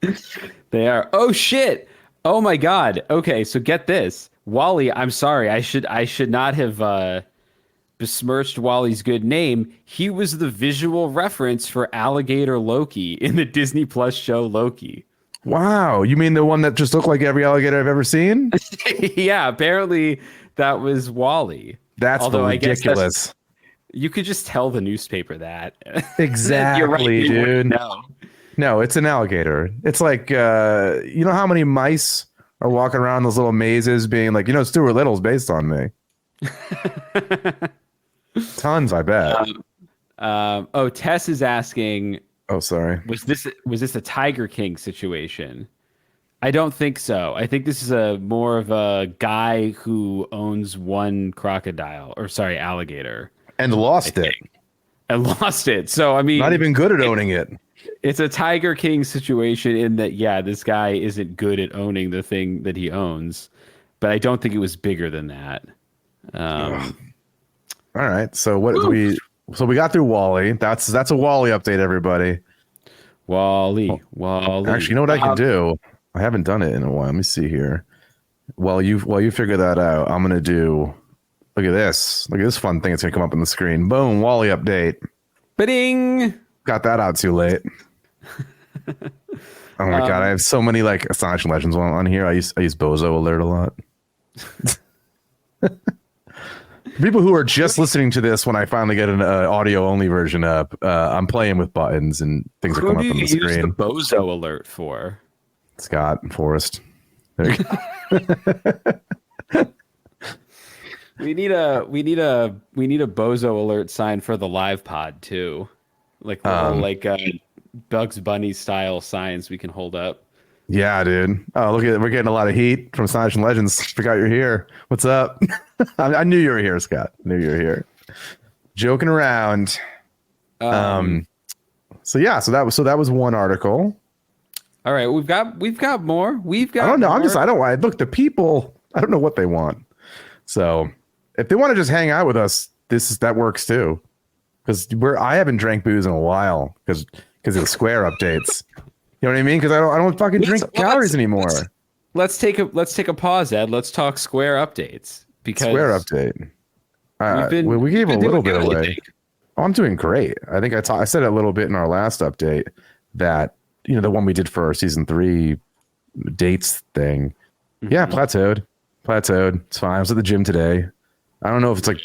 They are. Oh, shit. Oh, my God. Okay, so get this. Wally, I'm sorry. I should not have besmirched Wally's good name. He was the visual reference for Alligator Loki in the Disney Plus show Loki. Wow. You mean the one that just looked like every alligator I've ever seen? Yeah, apparently that was Wally. That's ridiculous. You could just tell the newspaper that. Exactly, You're right, dude. No, it's an alligator. It's like, you know how many mice are walking around those little mazes being like, Stuart Little's based on me. Tons, I bet. Tess is asking. Oh, sorry. Was this a Tiger King situation? I don't think so. I think this is more of a guy who owns one alligator. And lost it. And lost it. So, I mean... Not even good at owning it. It's a Tiger King situation in that, yeah, this guy isn't good at owning the thing that he owns. But I don't think it was bigger than that. All right. So we got through Wally. That's a Wally update, everybody. Wally. Actually, you know what I can do? I haven't done it in a while. Let me see here. While you figure that out, I'm going to do... Look at this. Look at this fun thing that's going to come up on the screen. Boom, Wally update. Ba-ding! Got that out too late. Oh my God, I have so many like Astonishing Legends on here. I use Bozo Alert a lot. People who are just listening to this when I finally get an audio-only version up, I'm playing with buttons and things are coming up on the screen. Who do you use the Bozo Alert for? Scott and Forrest. There you go. We need a Bozo Alert sign for the live pod too, like Bugs Bunny style signs we can hold up. Yeah, dude. Oh, look at it. We're getting a lot of heat from Astonishing Legends. Forgot you're here. What's up? I knew you were here, Scott. I knew you were here. Joking around. So that was one article. All right, we've got more. I don't know. Look, the people. I don't know what they want. So. If they want to just hang out with us, that works too. Because I haven't drank booze in a while because of the Square updates. You know what I mean? Because I don't fucking drink calories anymore. Let's take a pause, Ed. Let's talk Square updates. Because Square update. We gave a little bit away. Oh, I'm doing great. I think I said a little bit in our last update that the one we did for our season 3 dates thing. Mm-hmm. Yeah, plateaued. It's fine. I was at the gym today. I don't know if it's like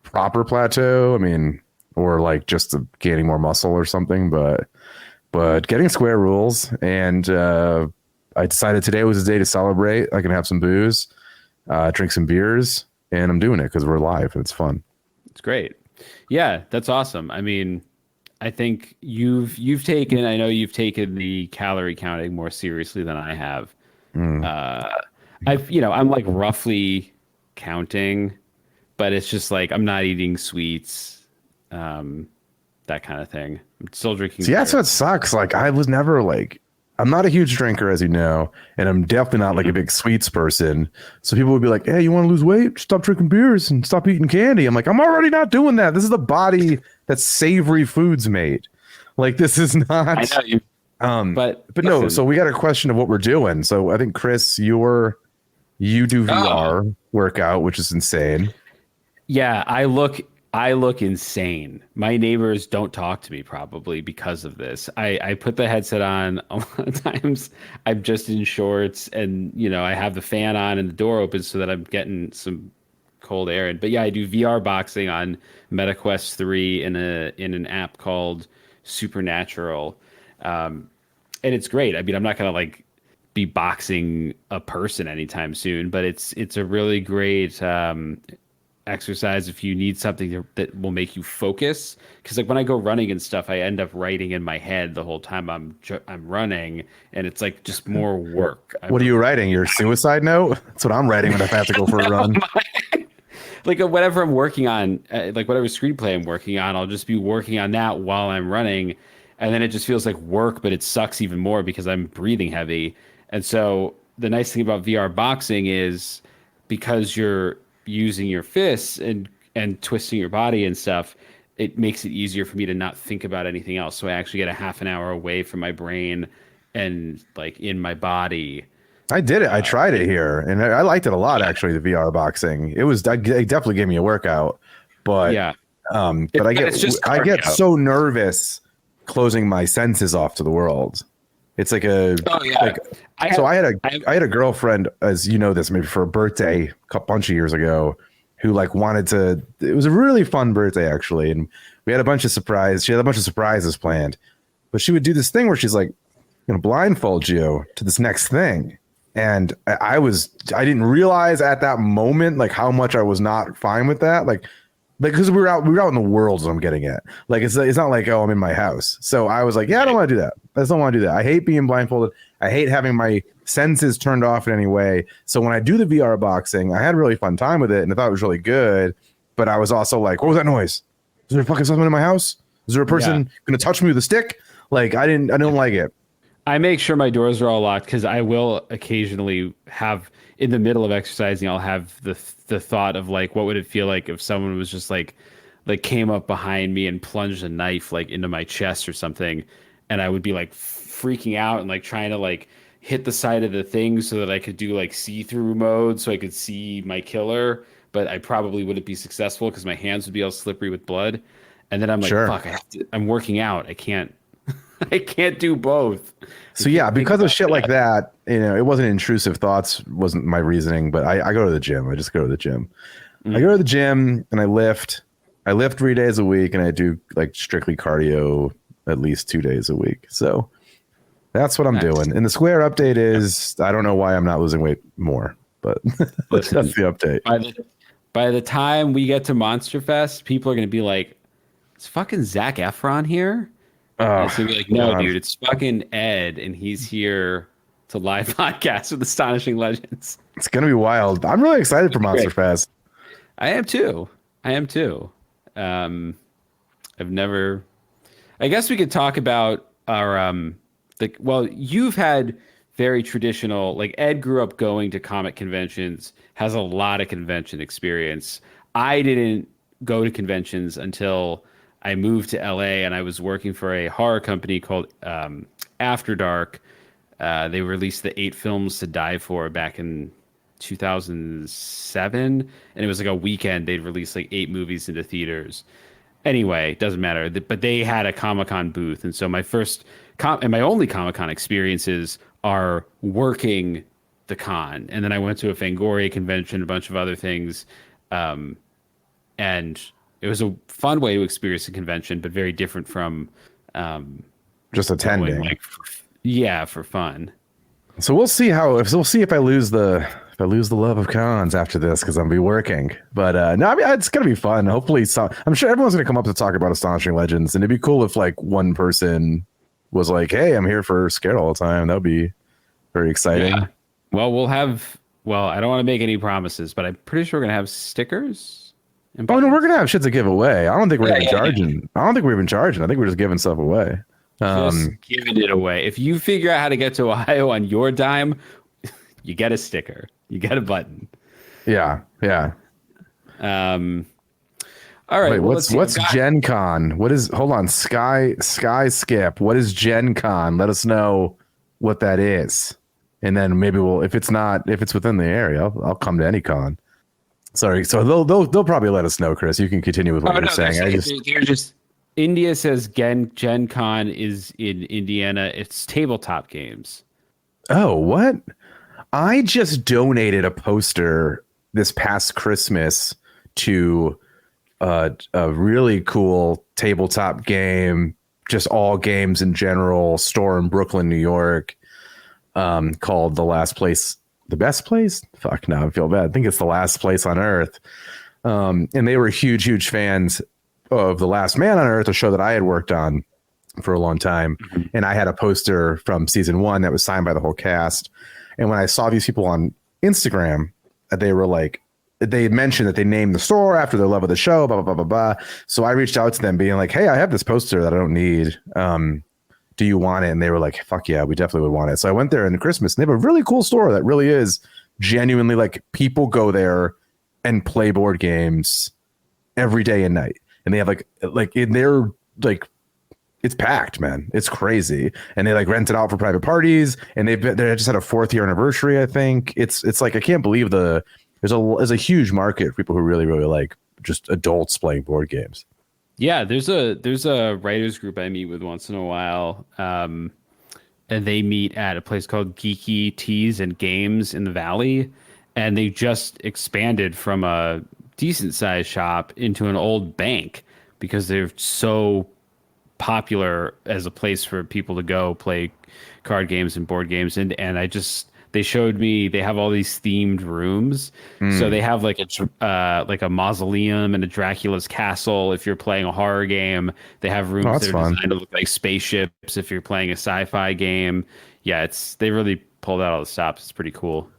proper plateau. I mean, or like just gaining more muscle or something, but getting Square rules. And I decided today was the day to celebrate. I can have some booze, drink some beers, and I'm doing it because we're live and it's fun. It's great. Yeah, that's awesome. I mean, I think you've taken the calorie counting more seriously than I have. I'm like roughly counting, but it's just like I'm not eating sweets, that kind of thing. I'm still drinking. See, that's what sucks. Like I was never like, I'm not a huge drinker, as you know, and I'm definitely not like a big sweets person. So people would be like, "Hey, you want to lose weight? Stop drinking beers and stop eating candy." I'm like, I'm already not doing that. This is the body that savory foods made. Like this is not. I know you. But no. So we got a question of what we're doing. So I think Chris, you do VR workout, which is insane. Yeah, I look insane. My neighbors don't talk to me probably because of this. I put the headset on a lot of times. I'm just in shorts and, I have the fan on and the door open so that I'm getting some cold air. But yeah, I do VR boxing on MetaQuest 3 in an app called Supernatural. And it's great. I mean, I'm not going to like be boxing a person anytime soon, but it's a really great exercise if you need something that will make you focus. Because like when I go running and stuff, I end up writing in my head the whole time I'm running, and it's like just more work. What are you writing? Your suicide note? That's what I'm writing when I have to go for a run. Like whatever I'm working on, like whatever screenplay I'm working on, I'll just be working on that while I'm running, and then it just feels like work, but it sucks even more because I'm breathing heavy. And so the nice thing about VR boxing is because you're using your fists and twisting your body and stuff, it makes it easier for me to not think about anything else. So I actually get a half an hour away from my brain and like in my body. I did it. I tried it here, and I liked it a lot. Actually, the VR boxing, it definitely gave me a workout. But yeah, but I get so nervous closing my senses off to the world. It's like I had a girlfriend, as you know this, maybe for a birthday a bunch of years ago, who like wanted to. It was a really fun birthday actually, and we had a bunch of surprises. She had a bunch of surprises planned, but she would do this thing where she's like, "I'm gonna blindfold you to this next thing." And I didn't realize at that moment like how much I was not fine with that, like because we were out in the world. So I'm getting at like it's not like, oh, I'm in my house. So I was like, yeah, I don't want to do that. I just don't want to do that. I hate being blindfolded. I hate having my senses turned off in any way. So when I do the VR boxing, I had a really fun time with it, and I thought it was really good. But I was also like, what was that noise? Is there fucking someone in my house? Is there a person gonna touch me with a stick? Like I don't like it. I make sure my doors are all locked because I will occasionally have, in the middle of exercising, I'll have the thought of like, what would it feel like if someone was just like came up behind me and plunged a knife like into my chest or something, and I would be like freaking out and like trying to like hit the side of the thing so that I could do like see-through mode so I could see my killer, but I probably wouldn't be successful because my hands would be all slippery with blood. And then I'm like, fuck, I'm working out. I can't do both. So yeah, because of shit like that, you know, it wasn't intrusive thoughts, wasn't my reasoning, but I go to the gym. I just go to the gym. I go to the gym and I lift 3 days a week, and I do like strictly cardio at least 2 days a week. So that's what I'm doing. And the Square update is, I don't know why I'm not losing weight more, but that's the update. By the time we get to Monster Fest, people are going to be like, is fucking Zac Efron here? And it's going to be like, no, God. Dude, it's fucking Ed, and he's here to live podcast with Astonishing Legends. It's going to be wild. I'm really excited for Monster Fest. I am too. I guess we could talk about our, you've had very traditional, like Ed grew up going to comic conventions, has a lot of convention experience. I didn't go to conventions until I moved to LA, and I was working for a horror company called After Dark. They released the 8 films to die for back in 2007, and it was like a weekend. They'd release like 8 movies into theaters. Anyway, it doesn't matter. But they had a Comic-Con booth, and so my first and my only Comic-Con experiences are working the con. And then I went to a Fangoria convention, a bunch of other things, and it was a fun way to experience a convention, but very different from just attending. For fun. So we'll see if I lose the love of cons after this, because I'll be working. But no, I mean, it's gonna be fun. Hopefully, I'm sure everyone's gonna come up to talk about Astonishing Legends, and it'd be cool if like one person was like, "Hey, I'm here for Scared all the time." That would be very exciting. Yeah. Well, I don't want to make any promises, but I'm pretty sure we're gonna have stickers. Oh no, we're gonna have shit to give away. I don't think we're even charging. I don't think we're even charging. I think we're just giving stuff away. Just giving it away. If you figure out how to get to Ohio on your dime, you get a sticker. You get a button. Yeah. All right. Wait, what's Gen Con? What is? Hold on, Sky Skip. What is Gen Con? Let us know what that is, and then maybe if it's within the area, I'll come to any con. Sorry. So they'll probably let us know, Chris. You can continue with what you're saying. They're just India says Gen Con is in Indiana. It's tabletop games. Oh, what? I just donated a poster this past Christmas to a really cool tabletop game, just all games in general, store in Brooklyn, New York, called The Best Place? Fuck, no, I feel bad. I think it's The Last Place on Earth. And they were huge fans of The Last Man on Earth, a show that I had worked on for a long time. And I had a poster from season 1 that was signed by the whole cast. And when I saw these people on Instagram, they were like, they had mentioned that they named the store after their love of the show, blah, blah, blah, blah, blah. So I reached out to them being like, hey, I have this poster that I don't need. Do you want it? And they were like, fuck yeah, we definitely would want it. So I went there in Christmas, and they have a really cool store that really is genuinely like, people go there and play board games every day and night. And they have like in their, like, it's packed, man. It's crazy. And they like rent it out for private parties. And they just had a 4th year anniversary, I think. It's like, I can't believe there's a huge market for people who really like just adults playing board games. Yeah, there's a writers group I meet with once in a while. And they meet at a place called Geeky Teas and Games in the Valley. And they just expanded from a decent sized shop into an old bank because they're so popular as a place for people to go play card games and board games. And they showed me, they have all these themed rooms. So they have like a mausoleum and a Dracula's castle if you're playing a horror game. They have rooms that are designed to look like spaceships if you're playing a sci-fi game. Yeah, they really pulled out all the stops. It's pretty cool.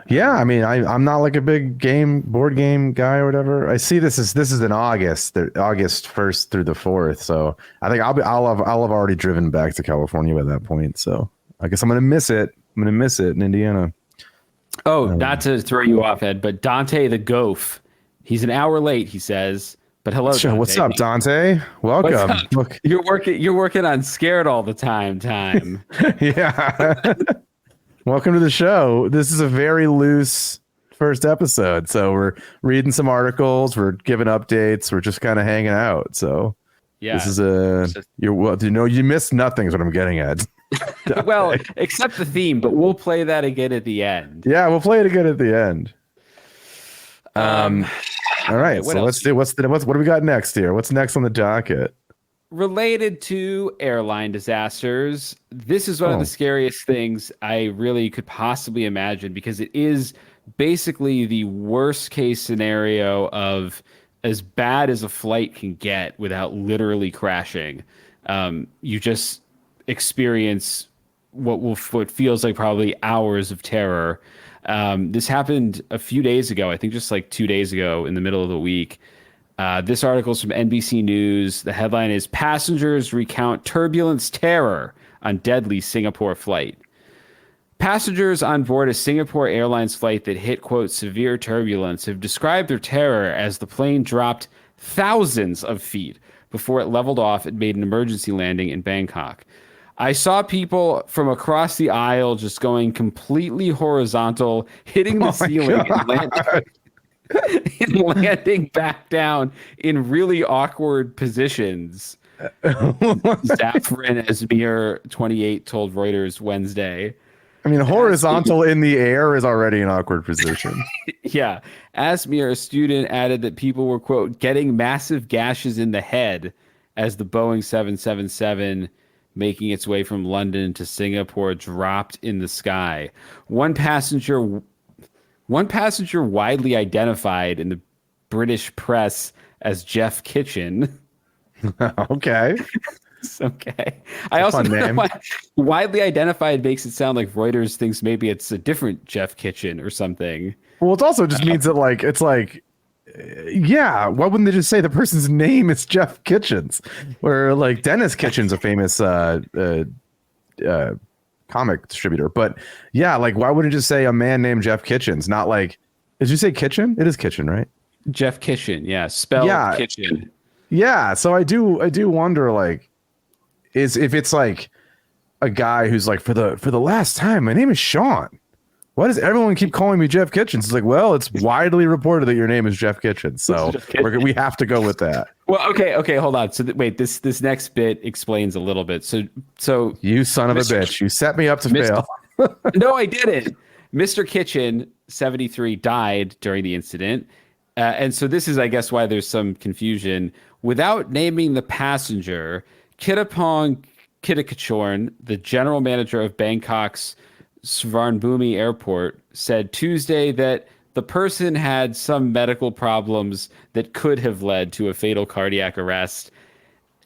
Yeah, I mean, I'm not like a big board game guy or whatever. I see this is in August 1st through the 4th. So I think I'll have already driven back to California by that point. So I guess I'm gonna miss it. I'm gonna miss it in Indiana. Oh, not to throw you off, Ed, but Dante the Goaf, he's an hour late, he says. But hello, Dante. What's up, Dante? Welcome. Look, you're working on Scared All the Time. Yeah. Welcome to the show. This is a very loose first episode. So we're reading some articles, we're giving updates, we're just kind of hanging out. So yeah, this is you missed nothing is what I'm getting at. Well, except the theme, but we'll play that again at the end. Yeah, we'll play it again at the end. All right, so let's do what do we got next here? What's next on the docket? Related to airline disasters, this is one of the scariest things I really could possibly imagine, because it is basically the worst case scenario of as bad as a flight can get without literally crashing. You just experience what feels like probably hours of terror. This happened a few days ago, I think just like 2 days ago in the middle of the week. This article is from NBC News. The headline is Passengers Recount Turbulent Terror on Deadly Singapore Flight. Passengers on board a Singapore Airlines flight that hit, quote, severe turbulence have described their terror as the plane dropped thousands of feet before it leveled off and made an emergency landing in Bangkok. I saw people from across the aisle just going completely horizontal, hitting the ceiling and landing back down in really awkward positions. Zafran Esmir, 28, told Reuters Wednesday. I mean, horizontal in the air is already an awkward position. Yeah. Asmir, a student, added that people were, quote, getting massive gashes in the head as the Boeing 777 making its way from London to Singapore dropped in the sky. One passenger widely identified in the British press as Jeff Kitchen. Okay. Okay. I also know why widely identified makes it sound like Reuters thinks maybe it's a different Jeff Kitchen or something. Well, it also just means that yeah, why wouldn't they just say the person's name is Jeff Kitchens? Or like Dennis Kitchen's a famous comic distributor. But yeah, like why wouldn't it just say a man named Jeff Kitchens? Not like, did you say Kitchen? It is Kitchen, right? Jeff Kitchen, yeah. Spelled Kitchen. Yeah. So I do wonder, like, if it's like a guy who's like, for the last time, my name is Sean. Why does everyone keep calling me Jeff Kitchens? It's like, well, it's widely reported that your name is Jeff Kitchens, so we have to go with that. Well, okay, hold on. So wait, this next bit explains a little bit. So you son of a bitch, you set me up to fail. No, I didn't. Mr. Kitchen, 73, died during the incident, and so this is, I guess, why there's some confusion. Without naming the passenger, Kittapong Kittikachorn, the general manager of Bangkok's Suvarnabhumi Airport, said Tuesday that the person had some medical problems that could have led to a fatal cardiac arrest.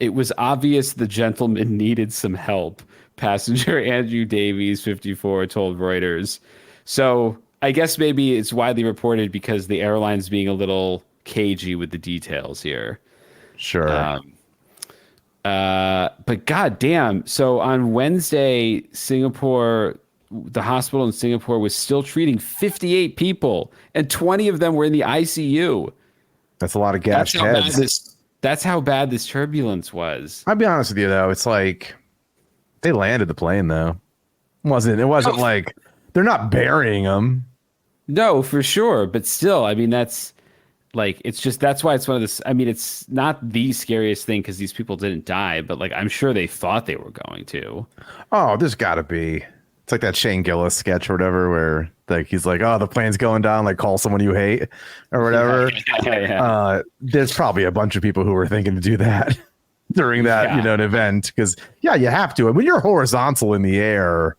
It was obvious the gentleman needed some help. Passenger Andrew Davies, 54, told Reuters. So I guess maybe it's widely reported because the airline's being a little cagey with the details here. Sure. But goddamn. So on Wednesday, the hospital in Singapore was still treating 58 people, and 20 of them were in the ICU. That's a lot of gashed heads. That's how bad this turbulence was. I'll be honest with you, though. It's like they landed the plane, though. It wasn't like they're not burying them. No, for sure. But still, I mean, that's like, that's why it's one of this. I mean, it's not the scariest thing because these people didn't die, but like, I'm sure they thought they were going to. Oh, there's got to be. It's like that Shane Gillis sketch or whatever, where like he's like, "Oh, the plane's going down. Like, call someone you hate," or whatever. Yeah. There's probably a bunch of people who were thinking to do that during that, an event, because you have to. And when you're horizontal in the air,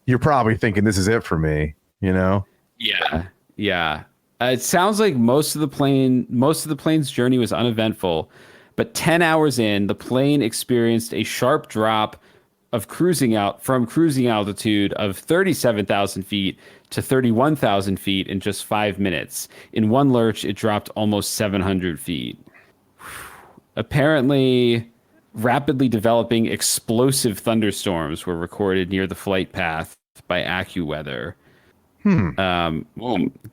you're probably thinking, "This is it for me," Yeah. It sounds like most of the plane's journey was uneventful, but 10 hours in, the plane experienced a sharp drop of cruising altitude of 37,000 feet to 31,000 feet in just 5 minutes. In one lurch, it dropped almost 700 feet. Apparently, rapidly developing explosive thunderstorms were recorded near the flight path by AccuWeather.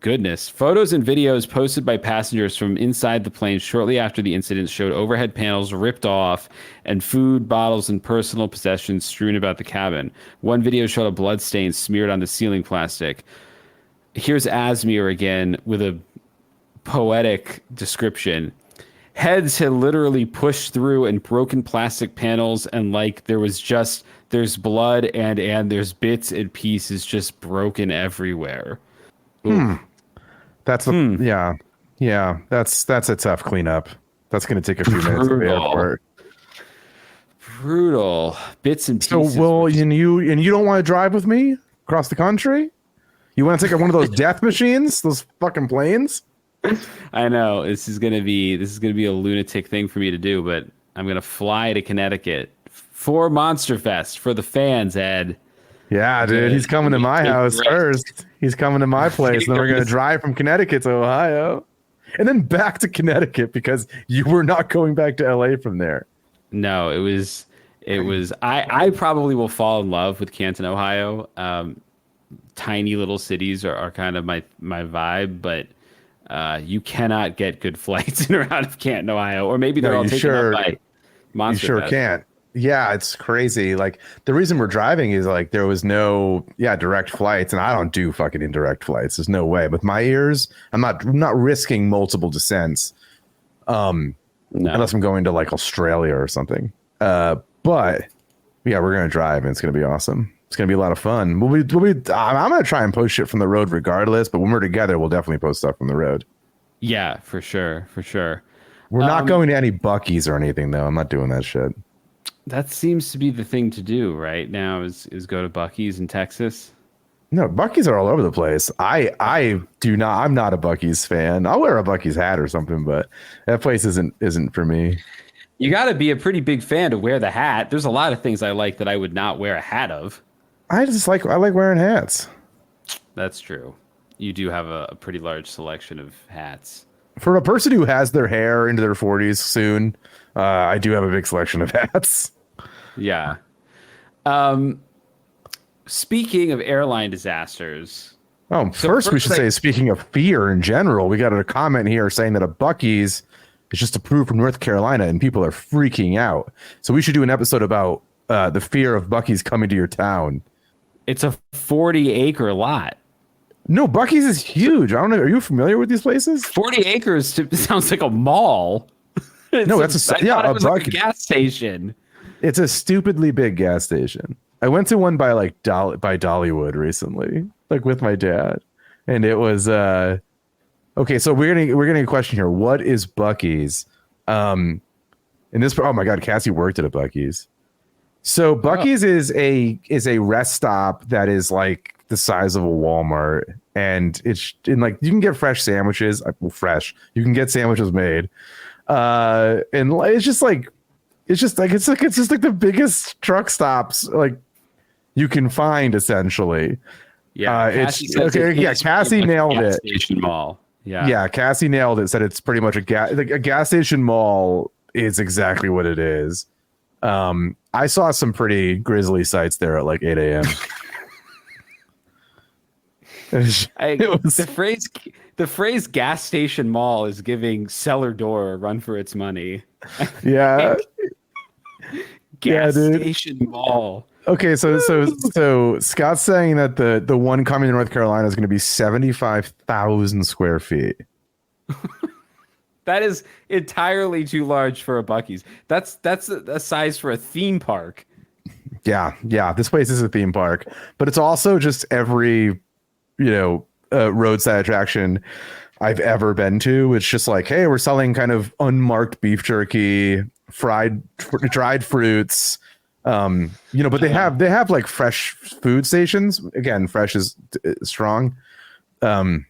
Goodness. Photos and videos posted by passengers from inside the plane shortly after the incident showed overhead panels ripped off and food, bottles, and personal possessions strewn about the cabin. One video showed a blood stain smeared on the ceiling plastic. Here's Asmir again with a poetic description. Heads had literally pushed through and broken plastic panels, and like there's blood and there's bits and pieces just broken everywhere. That's that's a tough cleanup. That's going to take a few minutes at the airport. Brutal bits and pieces. So, you don't want to drive with me across the country? You want to take one of those death machines, those fucking planes? I know this is gonna be a lunatic thing for me to do, but I'm gonna fly to Connecticut for Monster Fest for the fans, Ed. Yeah, dude, he's coming to my house first. He's coming to my place, and then we're gonna drive from Connecticut to Ohio, and then back to Connecticut because you were not going back to LA from there. No, it was. I probably will fall in love with Canton, Ohio. Tiny little cities are kind of my vibe, but. You cannot get good flights in or out of Canton, Ohio, or maybe they're all taken up by Monster You sure Fest. can't. Yeah, it's crazy. Like the reason we're driving is like there was no direct flights, and I don't do fucking indirect flights. There's no way. With my ears, I'm not risking multiple descents, unless I'm going to like Australia or something. But yeah, we're gonna drive, and it's gonna be awesome. It's gonna be a lot of fun. I'm gonna try and post shit from the road regardless, but when we're together, we'll definitely post stuff from the road. Yeah, for sure. We're not going to any Buc-ee's or anything, though. I'm not doing that shit. That seems to be the thing to do right now is go to Buc-ee's in Texas. No, Buc-ee's are all over the place. I do not. I'm not a Buc-ee's fan. I'll wear a Buc-ee's hat or something, but that place isn't for me. You got to be a pretty big fan to wear the hat. There's a lot of things I like that I would not wear a hat of. I like wearing hats. That's true. You do have a pretty large selection of hats. For a person who has their hair into their 40s soon, I do have a big selection of hats. Yeah. Speaking of airline disasters. First we should say, speaking of fear in general, we got a comment here saying that a Buc-ee's is just approved from North Carolina and people are freaking out. So we should do an episode about the fear of Buc-ee's coming to your town. It's a 40-acre lot. No, Buc-ee's is huge. I don't know. Are you familiar with these places? 40 acres sounds like a mall. No, that's it was like a gas station. It's a stupidly big gas station. I went to one by by Dollywood recently, like with my dad, and it was okay. So we're getting a question here. What is Buc-ee's? And this, oh my God, Cassie worked at a Buc-ee's. So Buc-ee's is a rest stop that is like the size of a Walmart, and like you can get fresh sandwiches. Well, fresh. You can get sandwiches made, and it's just like the biggest truck stops like you can find essentially. Yeah, it's okay. Yeah, Cassie nailed it. Station mall. Yeah, Cassie nailed it. Said it's pretty much a gas station mall is exactly what it is. I saw some pretty grisly sights there at like 8 a.m. The phrase gas station mall is giving cellar door a run for its money. Yeah. Gas station mall. Okay, so Scott's saying that the one coming to North Carolina is going to be 75,000 square feet. That is entirely too large for a Buc-ee's. That's a size for a theme park. Yeah. This place is a theme park, but it's also just every, roadside attraction I've ever been to. It's just like, hey, we're selling kind of unmarked beef jerky, dried fruits. But they have like fresh food stations. Again, fresh is strong. Description.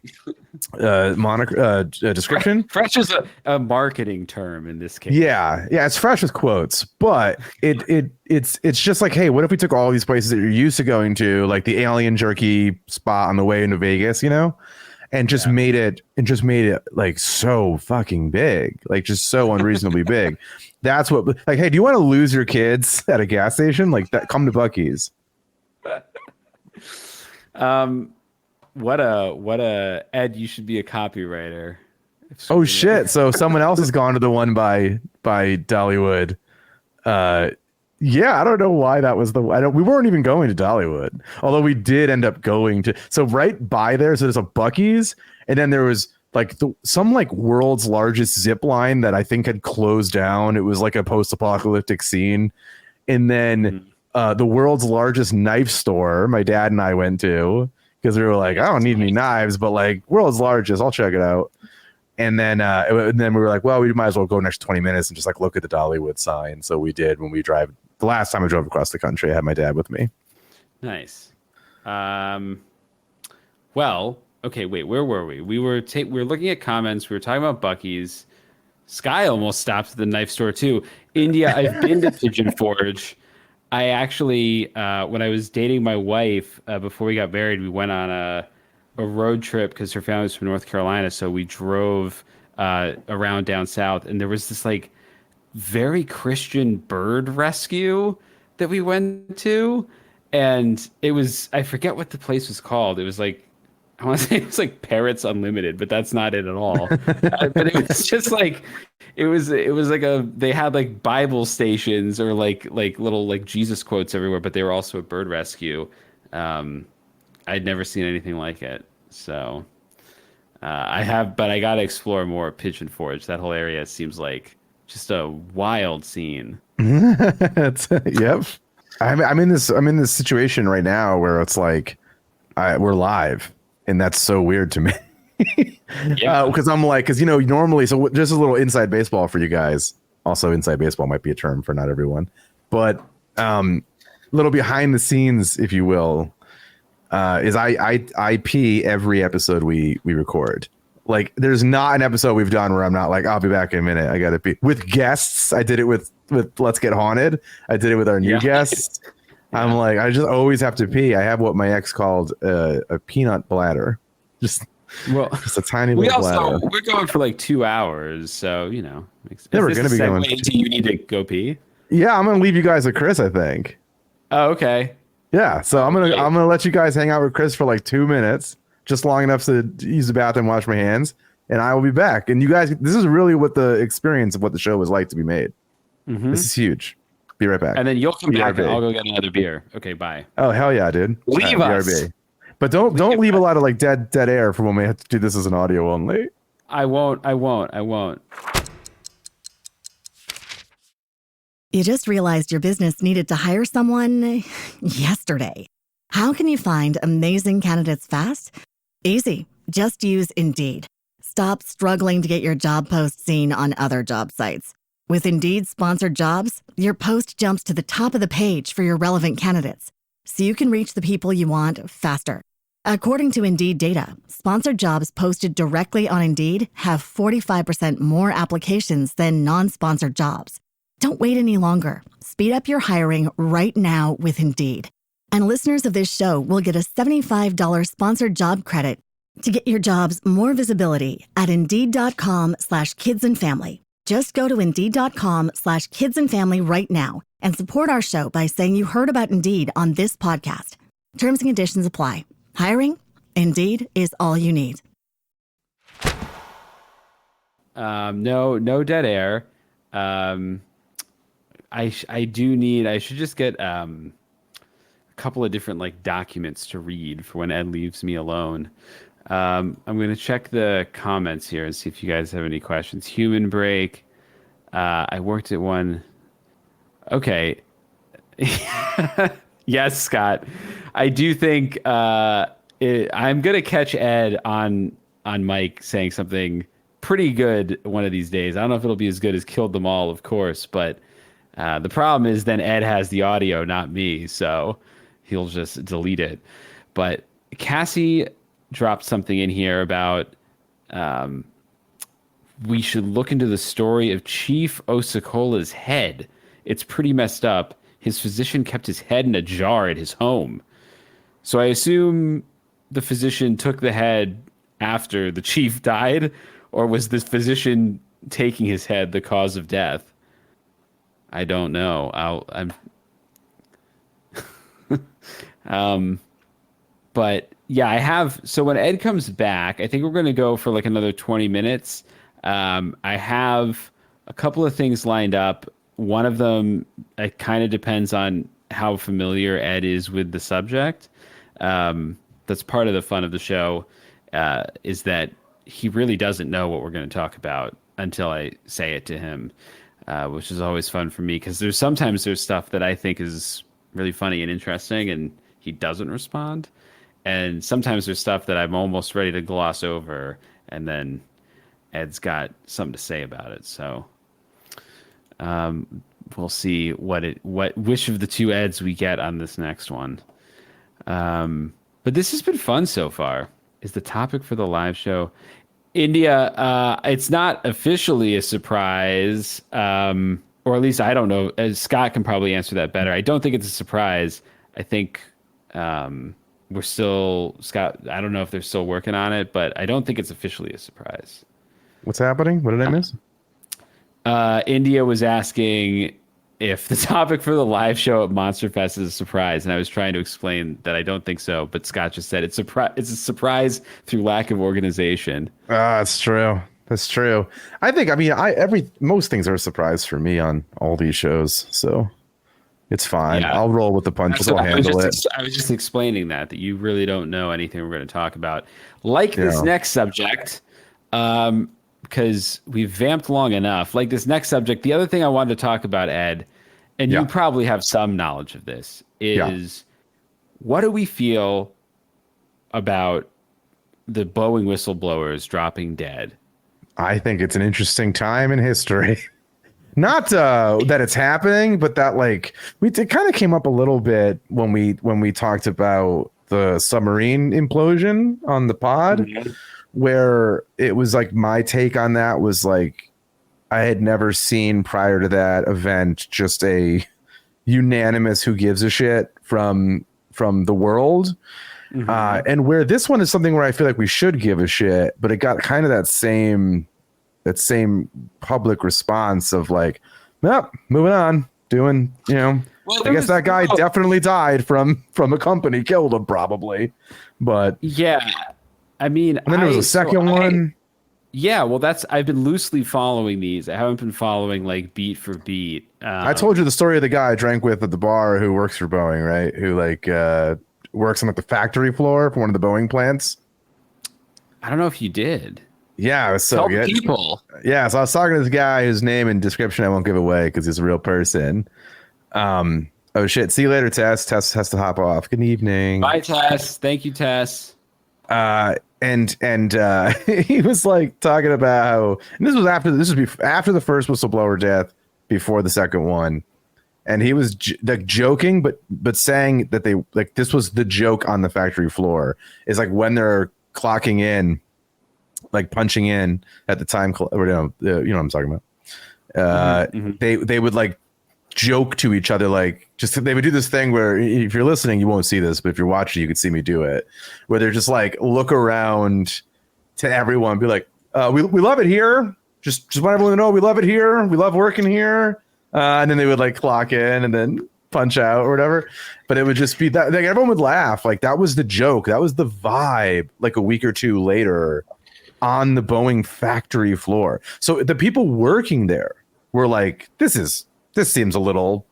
Fresh is a marketing term in this case. Yeah, it's fresh with quotes, but it's just like, hey, what if we took all these places that you're used to going to, like the alien jerky spot on the way into Vegas, and just made it like so fucking big, like just so unreasonably big. That's what, like, hey, do you want to lose your kids at a gas station? Like that, come to Buc-ee's. What a Ed, you should be a copywriter. Oh shit. So someone else has gone to the one by Dollywood. Yeah, I don't know why that was we weren't even going to Dollywood. Although we did end up going to, so right by there, so there's a Buc-ee's, and then there was like some like world's largest zip line that I think had closed down. It was like a post-apocalyptic scene. And then the world's largest knife store my dad and I went to, because we were like, I don't need any knives, but like world's largest, I'll check it out. And then we were like, well, we might as well go next 20 minutes and just like look at the Dollywood sign. So we did when we drive. The last time I drove across the country, I had my dad with me. Nice. Well, okay, wait, where were we? We were looking at comments. We were talking about Buc-ee's. Sky almost stopped at the knife store too. India, I've been to Pigeon Forge. I actually, when I was dating my wife, before we got married, we went on a road trip because her family's from North Carolina. So we drove around down south, and there was this like very Christian bird rescue that we went to. And it was, I forget what the place was called. It was like, I want to say it was like Parrots Unlimited, but that's not it at all. But it was just like, it was like they had like Bible stations or like little like Jesus quotes everywhere, but they were also a bird rescue. I'd never seen anything like it. So but I got to explore more of Pigeon Forge. That whole area seems like just a wild scene. Yep. I'm in this situation right now where it's like we're live, and that's so weird to me. Because I'm like, normally, so just a little inside baseball for you guys. Also, inside baseball might be a term for not everyone, but little behind the scenes, if you will, is I pee every episode we record. Like, there's not an episode we've done where I'm not like, I'll be back in a minute. I gotta pee. With guests, I did it with Let's Get Haunted. I did it with our new guests. I'm like, I just always have to pee. I have what my ex called a peanut bladder. Just a tiny little bladder. We're going for like 2 hours, so we're gonna be going. Do you need to go pee? Yeah, I'm gonna leave you guys with Chris, I think. Oh, okay. Yeah, so I'm gonna let you guys hang out with Chris for like 2 minutes, just long enough to use the bathroom, wash my hands, and I will be back. And you guys, this is really what the experience of what the show was like to be made. Mm-hmm. This is huge. Be right back. And then you'll come back and I'll go get another beer. Okay, bye. Oh, hell yeah, dude. Leave us. BRB. But don't leave a lot of like dead air for when we have to do this as an audio only. I won't. You just realized your business needed to hire someone yesterday. How can you find amazing candidates fast? Easy. Just use Indeed. Stop struggling to get your job post seen on other job sites. With Indeed sponsored jobs, your post jumps to the top of the page for your relevant candidates, so you can reach the people you want faster. According to Indeed data, sponsored jobs posted directly on Indeed have 45% more applications than non-sponsored jobs. Don't wait any longer. Speed up your hiring right now with Indeed. And listeners of this show will get a $75 sponsored job credit to get your jobs more visibility at Indeed.com/kidsandfamily. Just go to Indeed.com/kidsandfamily right now and support our show by saying you heard about Indeed on this podcast. Terms and conditions apply. Hiring? Indeed is all you need. No dead air. I should just get a couple of different like documents to read for when Ed leaves me alone. I'm going to check the comments here and see if you guys have any questions. Human break. I worked at one. Okay. Yes, Scott. I do think I'm going to catch Ed on Mike saying something pretty good one of these days. I don't know if it'll be as good as Killed Them All, of course, but the problem is then Ed has the audio, not me, so he'll just delete it. But Cassie dropped something in here about we should look into the story of Chief Osakola's head. It's pretty messed up. His physician kept his head in a jar at his home. So I assume the physician took the head after the chief died, or was the physician taking his head the cause of death? I don't know. But yeah, I have. So when Ed comes back, I think we're going to go for like another 20 minutes. I have a couple of things lined up. One of them, it kind of depends on how familiar Ed is with the subject. That's part of the fun of the show, is that he really doesn't know what we're going to talk about until I say it to him, which is always fun for me because there's stuff that I think is really funny and interesting and he doesn't respond. And sometimes there's stuff that I'm almost ready to gloss over and then Ed's got something to say about it. So we'll see which of the two Eds we get on this next one. But this has been fun so far. Is the topic for the live show India? It's not officially a surprise, or at least I don't know. Scott can probably answer that better. I don't think it's a surprise. I think we're still Scott. I don't know if they're still working on it, but I don't think it's officially a surprise. What's happening? What did I miss? India was asking if the topic for the live show at Monster Fest is a surprise, and I was trying to explain that I don't think so, but Scott just said it's a surprise through lack of organization. That's true. That's true. Most things are a surprise for me on all these shows, so it's fine. Yeah. I'll roll with the punches. I'll handle it. I was just explaining that you really don't know anything we're going to talk about. Like this next subject, because we've vamped long enough. Like this next subject, the other thing I wanted to talk about, Ed, and you probably have some knowledge of this, is what do we feel about the Boeing whistleblowers dropping dead? I think it's an interesting time in history. Not that it's happening, but that it kind of came up a little bit when we talked about the submarine implosion on the pod. Mm-hmm. Where it was like my take on that was like I had never seen prior to that event just a unanimous who gives a shit from the world. Mm-hmm. And where this one is something where I feel like we should give a shit, but it got kind of that same public response of like, nope, moving on, doing, well, I guess that guy definitely died from a company, killed him probably, but yeah. I mean, and then there was a second one. I've been loosely following these. I haven't been following like beat for beat. I told you the story of the guy I drank with at the bar who works for Boeing, right? Who works on like the factory floor for one of the Boeing plants. I don't know if you did. Yeah, it was so Tell good. People. Yeah, so I was talking to this guy whose name and description I won't give away because he's a real person. Oh shit! See you later, Tess. Tess has to hop off. Good evening. Bye, Tess. Thank you, Tess. And he was like talking about how, and this was after the first whistleblower death, before the second one, and he was like joking, but saying that they like this was the joke on the factory floor is like when they're clocking in, like punching in at the time, or you know what I'm talking about. They would like joke to each other, like just they would do this thing where if you're listening, you won't see this, but if you're watching, you could see me do it, where they're just like look around to everyone, be like, we love it here. Just want everyone to know we love it here. We love working here. And then they would like clock in and then punch out or whatever. But it would just be that like everyone would laugh. Like that was the joke. That was the vibe like a week or two later on the Boeing factory floor. So the people working there were like, this seems a little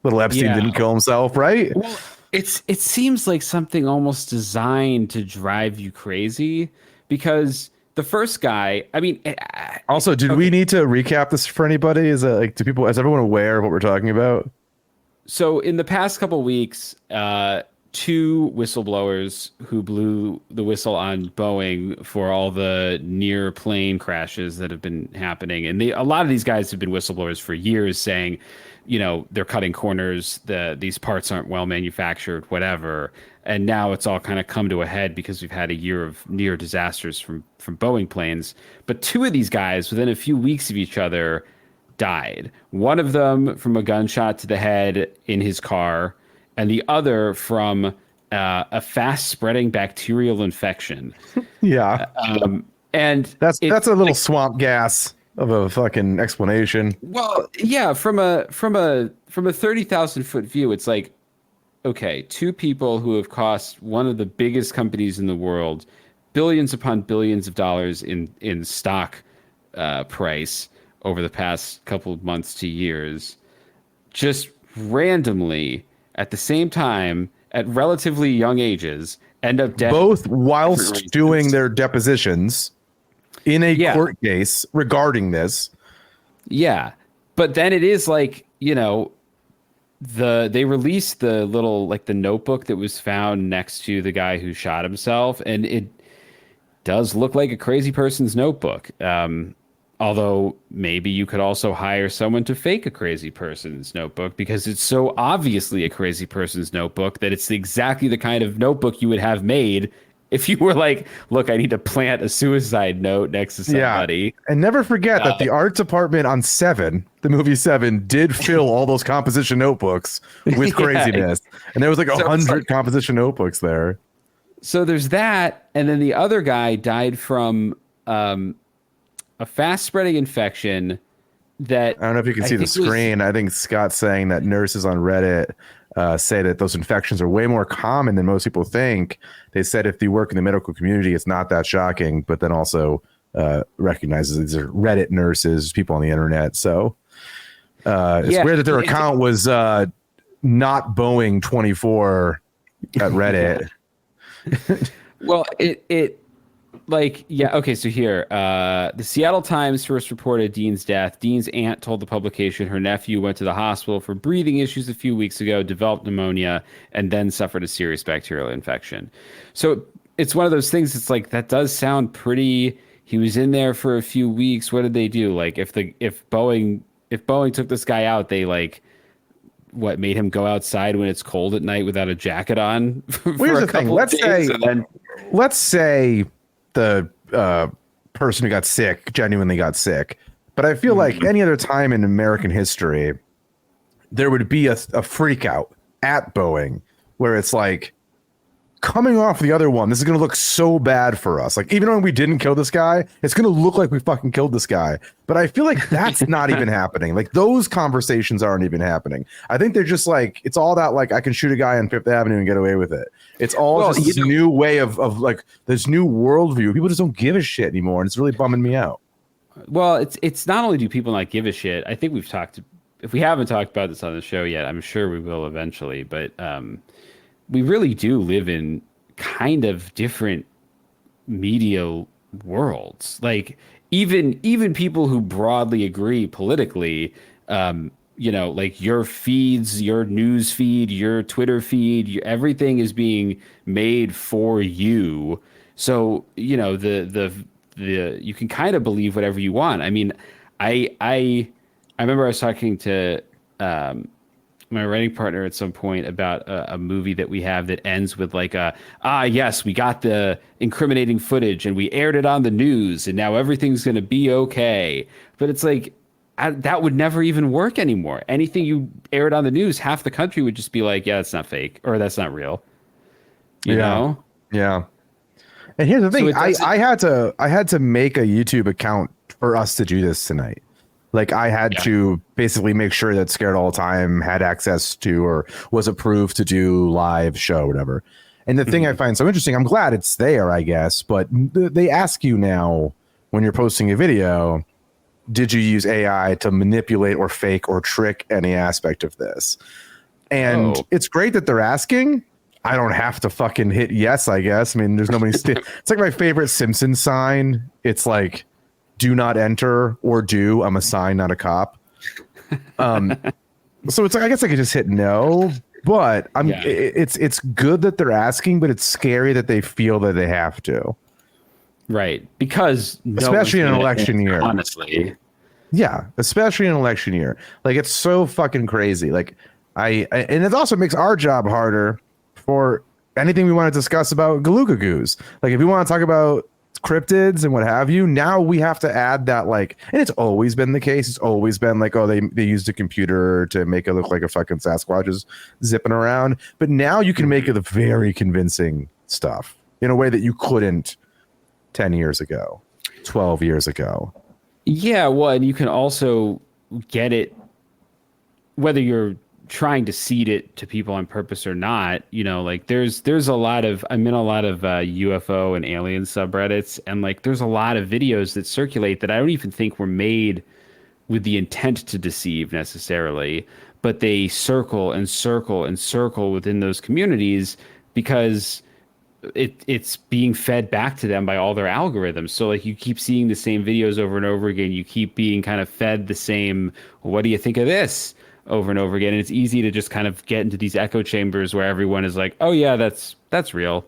Epstein didn't kill himself, right? Well, it seems like something almost designed to drive you crazy because the first guy, I mean, also, did we need to recap this for anybody? Is that like, is everyone aware of what we're talking about? So in the past couple weeks, two whistleblowers who blew the whistle on Boeing for all the near plane crashes that have been happening. And a lot of these guys have been whistleblowers for years saying, you know, they're cutting corners, these parts aren't well manufactured, whatever. And now it's all kind of come to a head because we've had a year of near disasters from Boeing planes. But two of these guys, within a few weeks of each other, died. One of them from a gunshot to the head in his car, and the other from a fast-spreading bacterial infection. Yeah, and that's a little swamp gas of a fucking explanation. Well, yeah, from a 30,000-foot view, it's like, okay, two people who have cost one of the biggest companies in the world billions upon billions of dollars in stock price over the past couple of months to years, just randomly at the same time at relatively young ages end up dead. Both whilst doing their depositions in a court case regarding this. Yeah. But then it is like, you know, they released the little, like the notebook that was found next to the guy who shot himself. And it does look like a crazy person's notebook. Although maybe you could also hire someone to fake a crazy person's notebook because it's so obviously a crazy person's notebook that it's exactly the kind of notebook you would have made if you were like, look, I need to plant a suicide note next to somebody. Yeah. And never forget that the art department on Seven, the movie Seven, did fill all those composition notebooks with craziness. And there was like 100 composition notebooks there. So there's that. And then the other guy died from a fast-spreading infection that... I don't know if you can see the screen. I think Scott's saying that nurses on Reddit say that those infections are way more common than most people think. They said if you work in the medical community, it's not that shocking, but then also recognizes these are Reddit nurses, people on the internet. So it's weird that their account was not Boeing 24 at Reddit. Well, so here, the Seattle Times first reported Dean's death. Dean's aunt told the publication her nephew went to the hospital for breathing issues a few weeks ago, developed pneumonia, and then suffered a serious bacterial infection. So it's one of those things. It's like, that does sound pretty. He was in there for a few weeks. What did they do? Like, if Boeing took this guy out, they made him go outside when it's cold at night without a jacket on? Here's the thing. Let's say the person who got sick genuinely got sick, but I feel like any other time in American history, there would be a freak out at Boeing where it's like, coming off the other one, this is going to look so bad for us. Like, even when we didn't kill this guy, it's going to look like we fucking killed this guy. But I feel like that's not even happening. Like, those conversations aren't even happening. I think they're just like, it's all that, like, I can shoot a guy on Fifth Avenue and get away with it. It's all just this new way of like, this new worldview. People just don't give a shit anymore, and it's really bumming me out. Well, it's not only do people not give a shit. I think if we haven't talked about this on the show yet, I'm sure we will eventually, but we really do live in kind of different media worlds. Like, even people who broadly agree politically, like your feeds, your news feed, your Twitter feed, everything is being made for you. So, the you can kind of believe whatever you want. I mean, I remember I was talking to my writing partner at some point about a movie that we have that ends with like yes, we got the incriminating footage and we aired it on the news and now everything's going to be okay. But it's like, that would never even work anymore. Anything you aired on the news, half the country would just be like, yeah, that's not fake or that's not real. You know? Yeah. And here's the thing, I had to make a YouTube account for us to do this tonight. Like I had to basically make sure that Scared All the Time had access to or was approved to do live show, whatever. And the thing I find so interesting, I'm glad it's there, I guess, but they ask you now when you're posting a video, did you use AI to manipulate or fake or trick any aspect of this? And it's great that they're asking. I don't have to fucking hit yes, I guess. I mean, there's nobody. It's like my favorite Simpsons sign. It's like, do not enter or do. I'm a sign, not a cop. So it's like, I guess I could just hit no, but it's good that they're asking, but it's scary that they feel that they have to. Right. Because especially in an election year, honestly. Yeah. Especially in an election year. Like it's so fucking crazy. Like and it also makes our job harder for anything we want to discuss about Galugagoos. Like if we want to talk about cryptids and what have you, now we have to add that, like, and it's always been the case. It's always been like, oh, they used a computer to make it look like a fucking Sasquatch is zipping around. But now you can make it a very convincing stuff in a way that you couldn't 10 years ago, 12 years ago. Yeah, well, and you can also get it, whether you're trying to seed it to people on purpose or not, you know, like there's a lot of, I'm in a lot of UFO and alien subreddits, and like there's a lot of videos that circulate that I don't even think were made with the intent to deceive necessarily, but they circle and circle and circle within those communities because it's being fed back to them by all their algorithms. So like you keep seeing the same videos over and over again, you keep being kind of fed the same, what do you think of this? Over and over again, and it's easy to just kind of get into these echo chambers where everyone is like, "Oh yeah, that's real."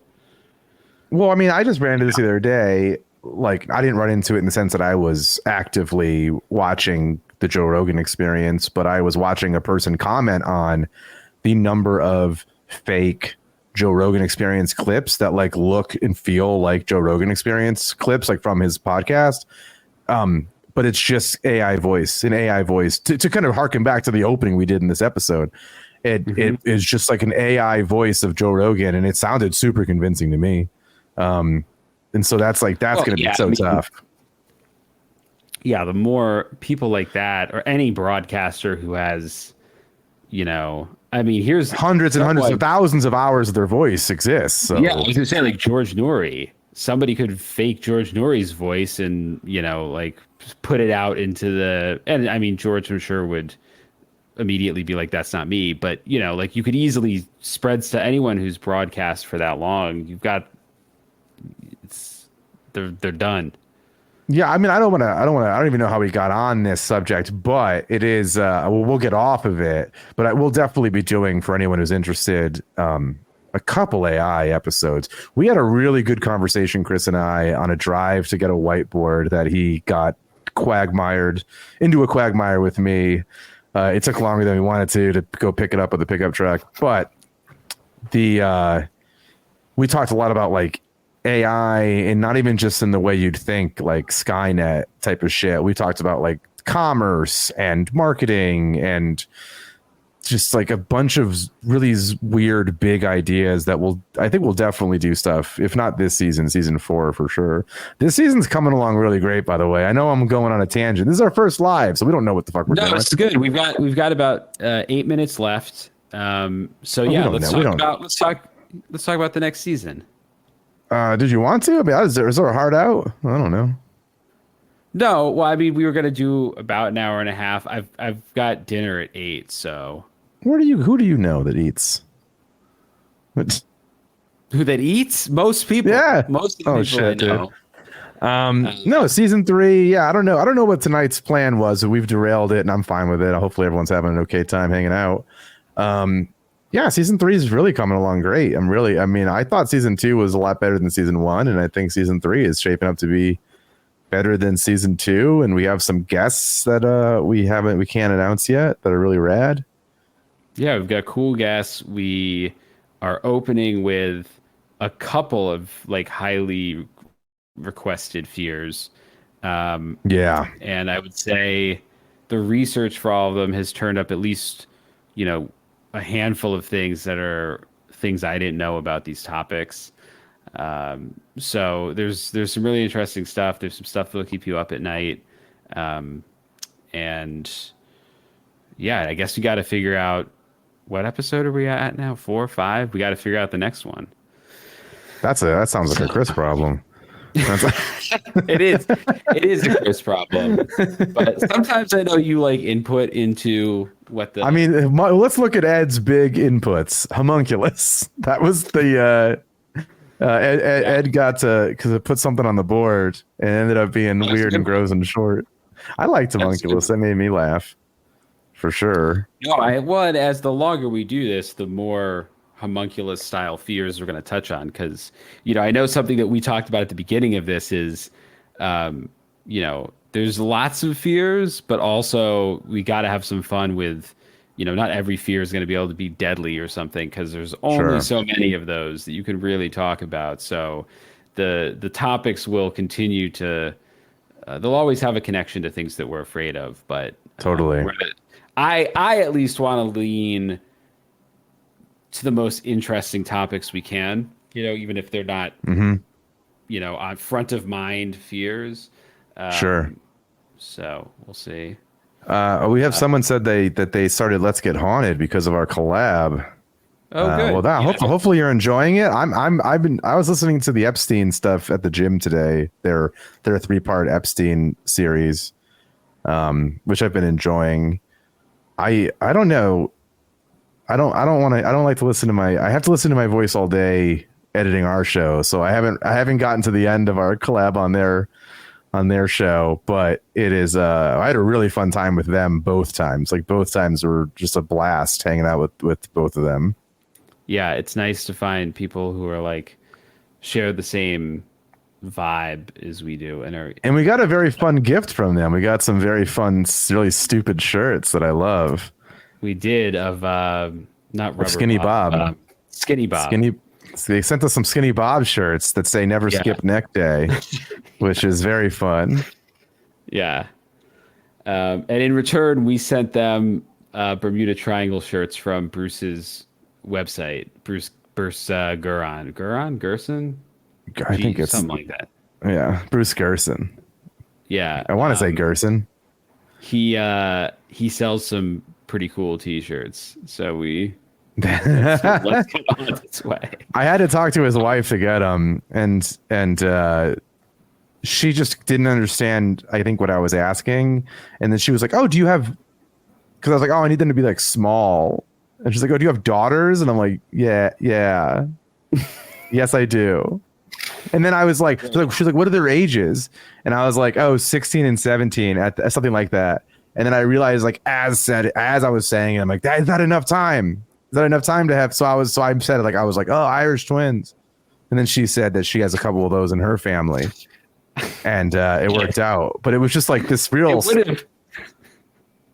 Well, I mean, I just ran into this the other day. Like, I didn't run into it in the sense that I was actively watching the Joe Rogan Experience, but I was watching a person comment on the number of fake Joe Rogan Experience clips that like look and feel like Joe Rogan Experience clips, like from his podcast. But it's just an AI voice to kind of harken back to the opening we did in this episode. It is just like an AI voice of Joe Rogan, and it sounded super convincing to me. And so that's going to be so tough. Yeah, the more people like that, or any broadcaster who has, you know, I mean, here's hundreds and hundreds of thousands of hours of their voice exists. So. Yeah, I was going to say, like George Noory. Somebody could fake George Noory's voice and, you know, like put it out into the, and I mean, George, I'm sure, would immediately be like, that's not me. But, you know, like you could easily spread to anyone who's broadcast for that long. You've got, they're done. Yeah, I mean, I don't even know how we got on this subject, but it is, we'll get off of it, but I will definitely be doing, for anyone who's interested, a couple AI episodes. We had a really good conversation, Chris and I, on a drive to get a whiteboard that he got quagmired into a quagmire with me. It took longer than we wanted to go pick it up with the pickup truck, but we talked a lot about like AI, and not even just in the way you'd think, like Skynet type of shit. We talked about like commerce and marketing and just like a bunch of really weird big ideas that I think we'll definitely do stuff, if not this season, season 4 for sure. This season's coming along really great, by the way. I know I'm going on a tangent. This is our first live, so we don't know what the fuck we're doing. No, it's good. We've got about 8 minutes left. Let's talk about the next season. Did you want to? I mean, is there a hard out? I don't know. No, well, I mean, we were gonna do about an hour and a half. I've got dinner at 8, so. Who do you know that eats? Who that eats? Most people. Yeah. Most of the people I know. No, season 3. Yeah, I don't know. I don't know what tonight's plan was. We've derailed it, and I'm fine with it. Hopefully, everyone's having an okay time hanging out. Yeah, season 3 is really coming along great. I thought season 2 was a lot better than season 1, and I think season 3 is shaping up to be better than season 2. And we have some guests that we can't announce yet that are really rad. Yeah, we've got cool guests. We are opening with a couple of like highly requested fears. Yeah. And I would say the research for all of them has turned up at least, a handful of things that are things I didn't know about these topics. So there's some really interesting stuff. There's some stuff that'll keep you up at night. And yeah, I guess we got to figure out what episode are we at now? 4 or 5? We got to figure out the next one. That sounds like a Chris problem. It is a Chris problem. But sometimes I know you like input into what the. I mean, let's look at Ed's big inputs. Homunculus. That was the. Ed got to because it put something on the board and it ended up being weird and gross and short. I liked Homunculus. That made me laugh. For sure. No, as the longer we do this, the more homunculus style fears we're going to touch on. Because, I know something that we talked about at the beginning of this is, there's lots of fears, but also we got to have some fun with, not every fear is going to be able to be deadly or something because there's only so many of those that you can really talk about. So the topics will continue to, they'll always have a connection to things that we're afraid of. But totally. I at least want to lean to the most interesting topics we can, even if they're not, on front of mind fears. Sure. So we'll see. We have someone said that they started Let's Get Haunted because of our collab. Oh, good. Well, hopefully you're enjoying it. I was listening to the Epstein stuff at the gym today. Their 3-part Epstein series, which I've been enjoying. I don't know. I don't like to listen to I have to listen to my voice all day editing our show. So I haven't gotten to the end of our collab on their show, but it is, I had a really fun time with them both times. Like both times were just a blast hanging out with both of them. Yeah. It's nice to find people who are like share the same vibe as we do and we got a very fun gift from them. We got some very fun, really stupid shirts that I love. We did of not rubber Skinny Bob. Skinny Bob. They sent us some Skinny Bob shirts that say "Never Skip Neck Day," which is very fun. Yeah, and in return, we sent them Bermuda Triangle shirts from Bruce's website. Bruce Gerson. I think it's something like that. Yeah, Bruce Gerson. Yeah, I want to say Gerson. He sells some pretty cool T-shirts, so let's get on this way. I had to talk to his wife to get them, and she just didn't understand. I think what I was asking, and then she was like, "Oh, do you have?" Because I was like, "Oh, I need them to be like small," and she's like, "Oh, do you have daughters?" And I'm like, "Yeah, yes, I do." And then I was like, she's like, "What are their ages?" And I was like, "Oh, 16 and 17, at something like that." And then I realized, like, as I was saying it, I'm like, "That is not enough time. Is that enough time to have?" So I said it like I was like, "Oh, Irish twins," and then she said that she has a couple of those in her family, and it worked out. But it was just like this real.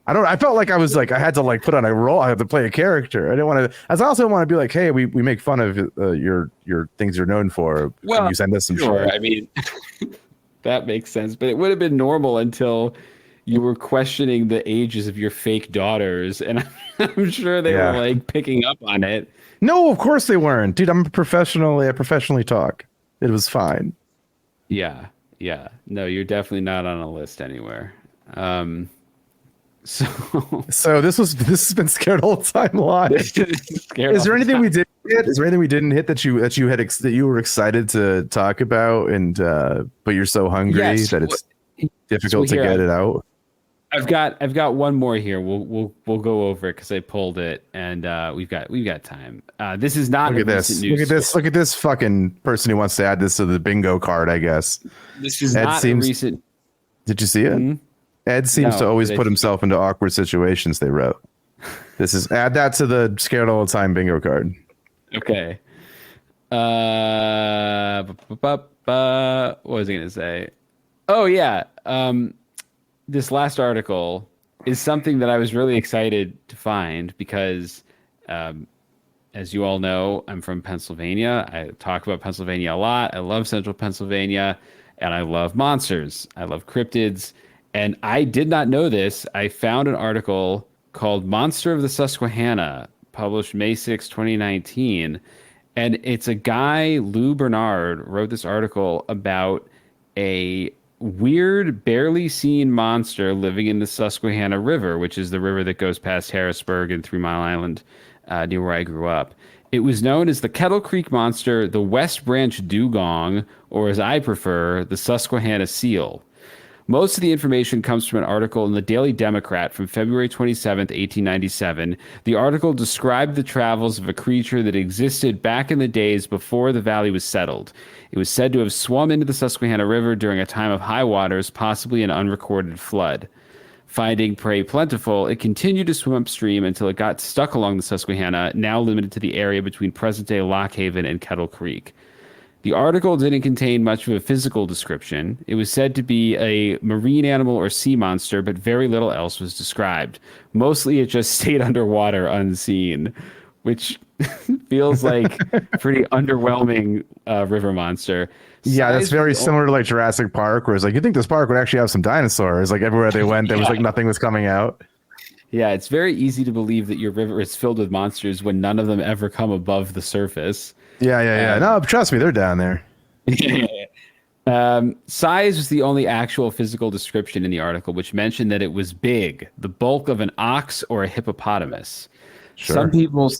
I felt like I was like I had to like put on a role. I had to play a character. I didn't want to. I also want to be like, "Hey, we make fun of your things you're known for. Well, you send us some sure. shit." I mean, that makes sense. But it would have been normal until you were questioning the ages of your fake daughters, and I'm sure they were like picking up on it. No, of course they weren't, dude. I'm a professional. I professionally talk. It was fine. Yeah. No, you're definitely not on a list anywhere. So this has been Scared All the Time Live. Is there anything we did hit? Is there anything we didn't hit that you were excited to talk about, and but you're so hungry that it's difficult to get it out? I've got one more here. We'll go over it because I pulled it, and we've got time. This is not. Look at this fucking person who wants to add this to the bingo card. I guess this is not a recent. Did you see it? Mm-hmm. Ed seems to always put himself into awkward situations. They wrote. Add that to the Scared All the Time bingo card. Okay. What was I going to say? Oh yeah. This last article is something that I was really excited to find because As you all know, I'm from Pennsylvania. I talk about Pennsylvania a lot. I love central Pennsylvania, and I love monsters. I love cryptids. And I did not know this. I found an article called Monster of the Susquehanna, published May 6, 2019. And it's a guy, Lou Bernard, wrote this article about a weird, barely seen monster living in the Susquehanna River, which is the river that goes past Harrisburg and 3 Mile Island, near where I grew up. It was known as the Kettle Creek Monster, the West Branch Dugong, or as I prefer, the Susquehanna Seal. Most of the information comes from an article in the Daily Democrat from February 27th, 1897. The article described the travels of a creature that existed back in the days before the valley was settled. It was said to have swum into the Susquehanna River during a time of high waters, possibly an unrecorded flood. Finding prey plentiful, it continued to swim upstream until it got stuck along the Susquehanna, now limited to the area between present-day Lock Haven and Kettle Creek. The article didn't contain much of a physical description. It was said to be a marine animal or sea monster, but very little else was described. Mostly it just stayed underwater unseen, which feels like a pretty underwhelming river monster. Yeah, that's very similar to like Jurassic Park, where it's like, you think this park would actually have some dinosaurs. Like everywhere they went, there was like nothing was coming out. Yeah, it's very easy to believe that your river is filled with monsters when none of them ever come above the surface. Yeah. No, trust me, they're down there. Size was the only actual physical description in the article, which mentioned that it was big, the bulk of an ox or a hippopotamus. Sure. Some people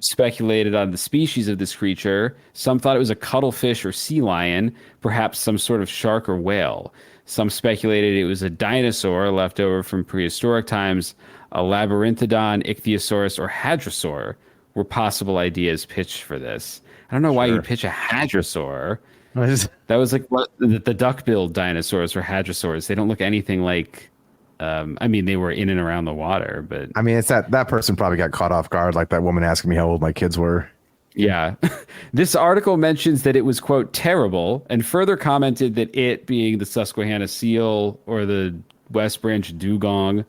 speculated on the species of this creature. Some thought it was a cuttlefish or sea lion, perhaps some sort of shark or whale. Some speculated it was a dinosaur left over from prehistoric times. A labyrinthodon, ichthyosaurus, or hadrosaur were possible ideas pitched for this. I don't know why you'd pitch a hadrosaur. That was like what the duck-billed dinosaurs or hadrosaurs. They don't look anything like. I mean, they were in and around the water, but I mean, it's that person probably got caught off guard, like that woman asking me how old my kids were. Yeah. This article mentions that it was, quote, terrible, and further commented that it, being the Susquehanna seal or the West Branch dugong,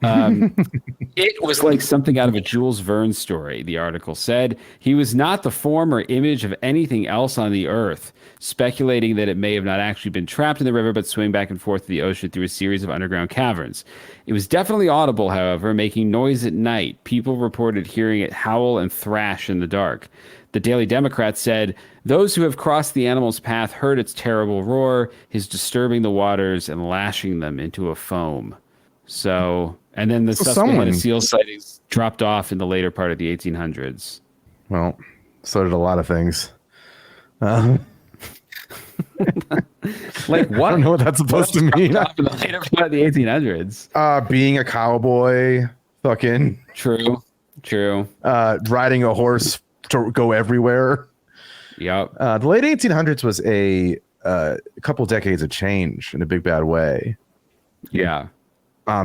it was like something out of a Jules Verne story, the article said. He was not the form or image of anything else on the earth, speculating that it may have not actually been trapped in the river, but swimming back and forth to the ocean through a series of underground caverns. It was definitely audible, however, making noise at night. People reported hearing it howl and thrash in the dark. The Daily Democrat said, those who have crossed the animal's path heard its terrible roar, his disturbing the waters and lashing them into a foam. So, and then the Susquehanna seal sightings dropped off in the later part of the 1800s. Well, so did a lot of things. Like what? I don't know what that's supposed to mean. Off in the later part of the 1800s. Being a cowboy, fucking True. Riding a horse to go everywhere. Yep. The late 1800s was a couple decades of change in a big bad way. Yeah.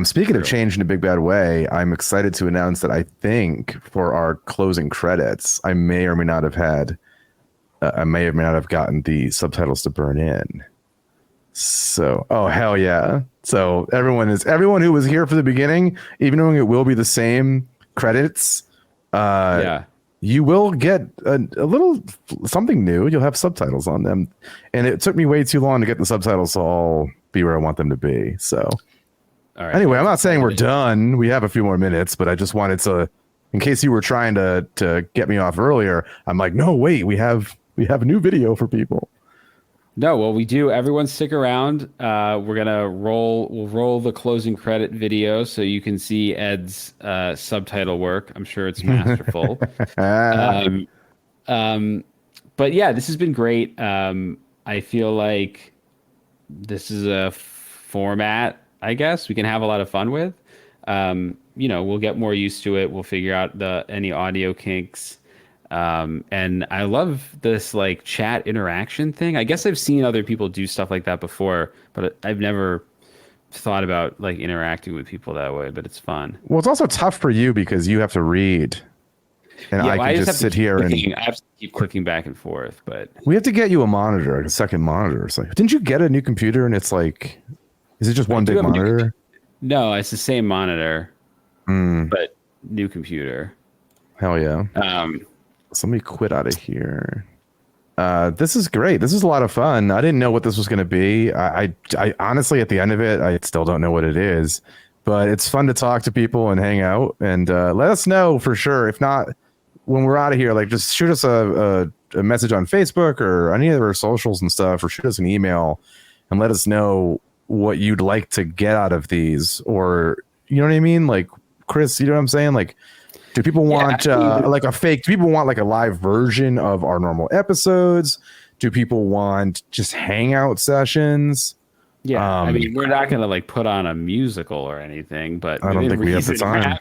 Speaking of change in a big bad way, I'm excited to announce that I think for our closing credits, I may or may not have gotten the subtitles to burn in. So, oh hell yeah! So everyone who was here for the beginning, even knowing it will be the same credits, you will get a little something new. You'll have subtitles on them, and it took me way too long to get the subtitles to all be where I want them to be. So. All right. Anyway, I'm not saying we're done. We have a few more minutes, but I just wanted to, in case you were trying to get me off earlier, I'm like, no, wait, we have a new video for people. No, well, we do. Everyone stick around. We'll roll the closing credit video so you can see Ed's subtitle work. I'm sure it's masterful. But yeah, this has been great. I feel like this is a format, I guess, we can have a lot of fun with. We'll get more used to it. We'll figure out any audio kinks. And I love this like chat interaction thing. I guess I've seen other people do stuff like that before, but I've never thought about like interacting with people that way, but it's fun. Well, it's also tough for you because you have to read. And I can just sit here and I have to keep clicking back and forth, but we have to get you a monitor, like a second monitor. So didn't you get a new computer and it's like, is it just one big monitor? No, it's the same monitor, but new computer. Hell yeah. So let me quit out of here. This is great. This is a lot of fun. I didn't know what this was going to be. I honestly, at the end of it, I still don't know what it is. But it's fun to talk to people and hang out. And let us know for sure. If not, when we're out of here, like just shoot us a message on Facebook or any of our socials and stuff, or shoot us an email and let us know what you'd like to get out of these. Or, you know what I mean? Like, Chris, you know what I'm saying? Like, do people want like a fake? Do people want like a live version of our normal episodes? Do people want just hangout sessions? Yeah, I mean, we're not going to like put on a musical or anything, but I don't think we have the time.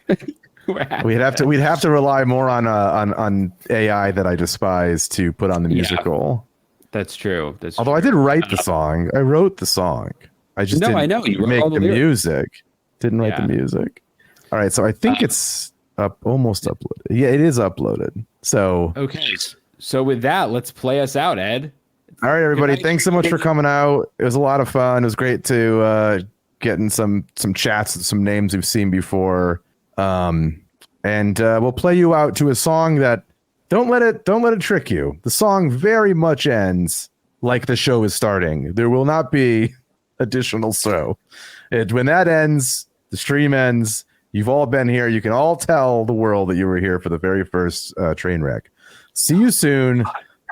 We'd have to rely more on AI that I despise to put on the musical. That's true. Although I did write the song. I wrote the song. I just didn't I know you make the lyrics. music. Didn't write the music. All right, so I think it's almost uploaded. Yeah, it is uploaded. So okay. So with that, let's play us out, Ed. All right, everybody. Thanks so much for coming out. It was a lot of fun. It was great to get in some chats with some names we've seen before. And we'll play you out to a song that don't let it trick you. The song very much ends like the show is starting. There will not be additional show. When that ends, the stream ends. You've all been here. You can all tell the world that you were here for the very first train wreck. See you soon.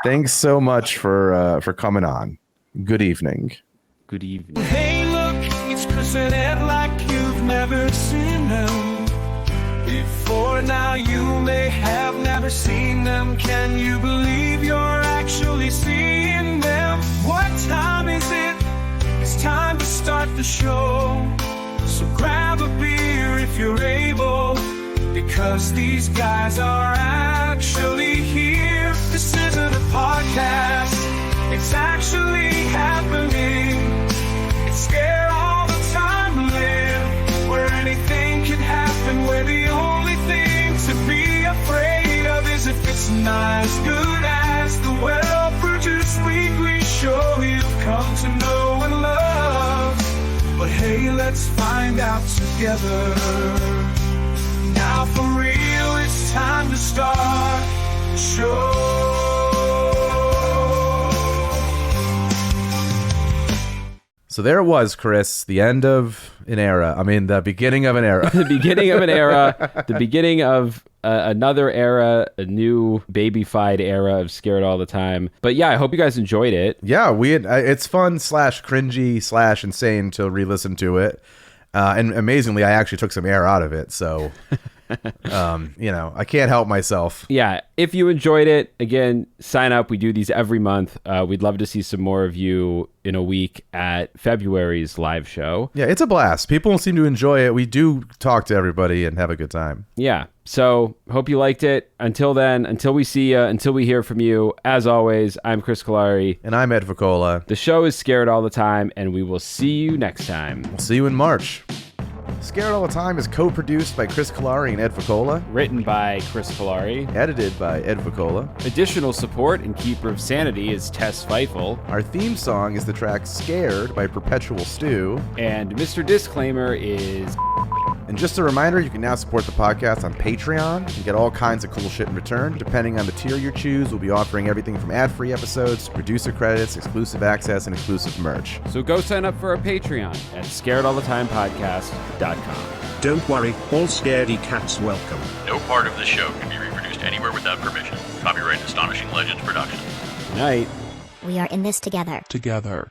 Thanks so much for coming on. Good evening. Good evening. Hey, look, it's Chris and Ed like you've never seen them before. Now you may have never seen them. Can you believe you're actually seeing them? What time is it? It's time to start the show. So grab a beer if you're able, because these guys are actually here. This isn't a podcast, it's actually happening. It's Scare All the Time Live, where anything can happen, where the only thing to be afraid of is if it's not as good as the well-produced weekly show you've come to know and love. But hey, let's find out together. Now for real, it's time to start the show. So there it was, Chris. The end of an era. I mean, the beginning of an era. The beginning of an era. The beginning of another era, a new baby-fied era of Scared All the Time. But yeah, I hope you guys enjoyed it. Yeah, it's fun / cringy / insane to re-listen to it. And amazingly, I actually took some air out of it. So, I can't help myself. Yeah. If you enjoyed it, again, sign up. We do these every month. We'd love to see some more of you in a week at February's live show. Yeah, it's a blast. People seem to enjoy it. We do talk to everybody and have a good time. Yeah. So hope you liked it. Until then, until we see you, until we hear from you, as always, I'm Chris Kalari. And I'm Ed Vicola. The show is Scared All the Time, and we will see you next time. We'll see you in March. Scared All the Time is co-produced by Chris Kalari and Ed Vicola. Written by Chris Kalari. Edited by Ed Vicola. Additional support and keeper of sanity is Tess Feifel. Our theme song is the track Scared by Perpetual Stew. And Mr. Disclaimer is... And just a reminder, you can now support the podcast on Patreon and get all kinds of cool shit in return. Depending on the tier you choose, we'll be offering everything from ad-free episodes, producer credits, exclusive access, and exclusive merch. So go sign up for our Patreon at scaredallthetimepodcast.com. Don't worry, all scaredy cats welcome. No part of this show can be reproduced anywhere without permission. Copyright Astonishing Legends Productions. Good night. We are in this together. Together.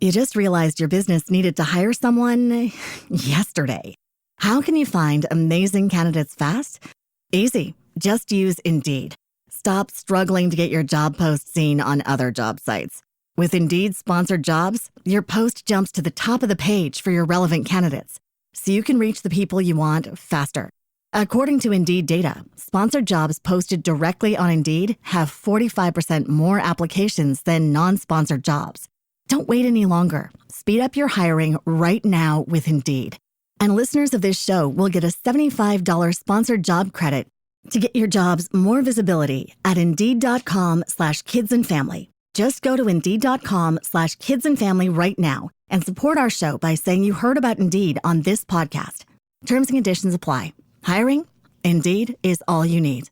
You just realized your business needed to hire someone yesterday. How can you find amazing candidates fast? Easy. Just use Indeed. Stop struggling to get your job post seen on other job sites. With Indeed sponsored jobs, your post jumps to the top of the page for your relevant candidates, so you can reach the people you want faster. According to Indeed data, sponsored jobs posted directly on Indeed have 45% more applications than non-sponsored jobs. Don't wait any longer. Speed up your hiring right now with Indeed. And listeners of this show will get a $75 sponsored job credit to get your jobs more visibility at Indeed.com/kidsandfamily. Just go to Indeed.com/kidsandfamily right now and support our show by saying you heard about Indeed on this podcast. Terms and conditions apply. Hiring? Indeed is all you need.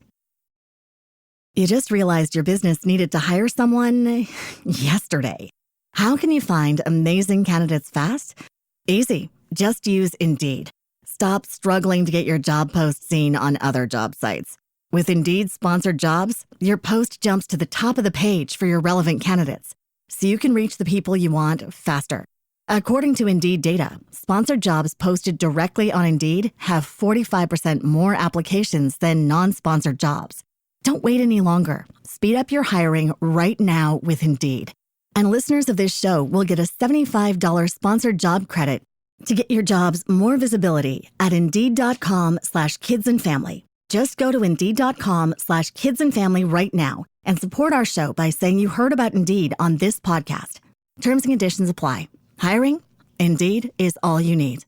You just realized your business needed to hire someone yesterday. How can you find amazing candidates fast? Easy. Just use Indeed. Stop struggling to get your job post seen on other job sites. With Indeed sponsored jobs, your post jumps to the top of the page for your relevant candidates, so you can reach the people you want faster. According to Indeed data, sponsored jobs posted directly on Indeed have 45% more applications than non-sponsored jobs. Don't wait any longer. Speed up your hiring right now with Indeed. And listeners of this show will get a $75 sponsored job credit to get your jobs more visibility at Indeed.com/kidsandfamily. Just go to Indeed.com/kidsandfamily right now and support our show by saying you heard about Indeed on this podcast. Terms and conditions apply. Hiring? Indeed is all you need.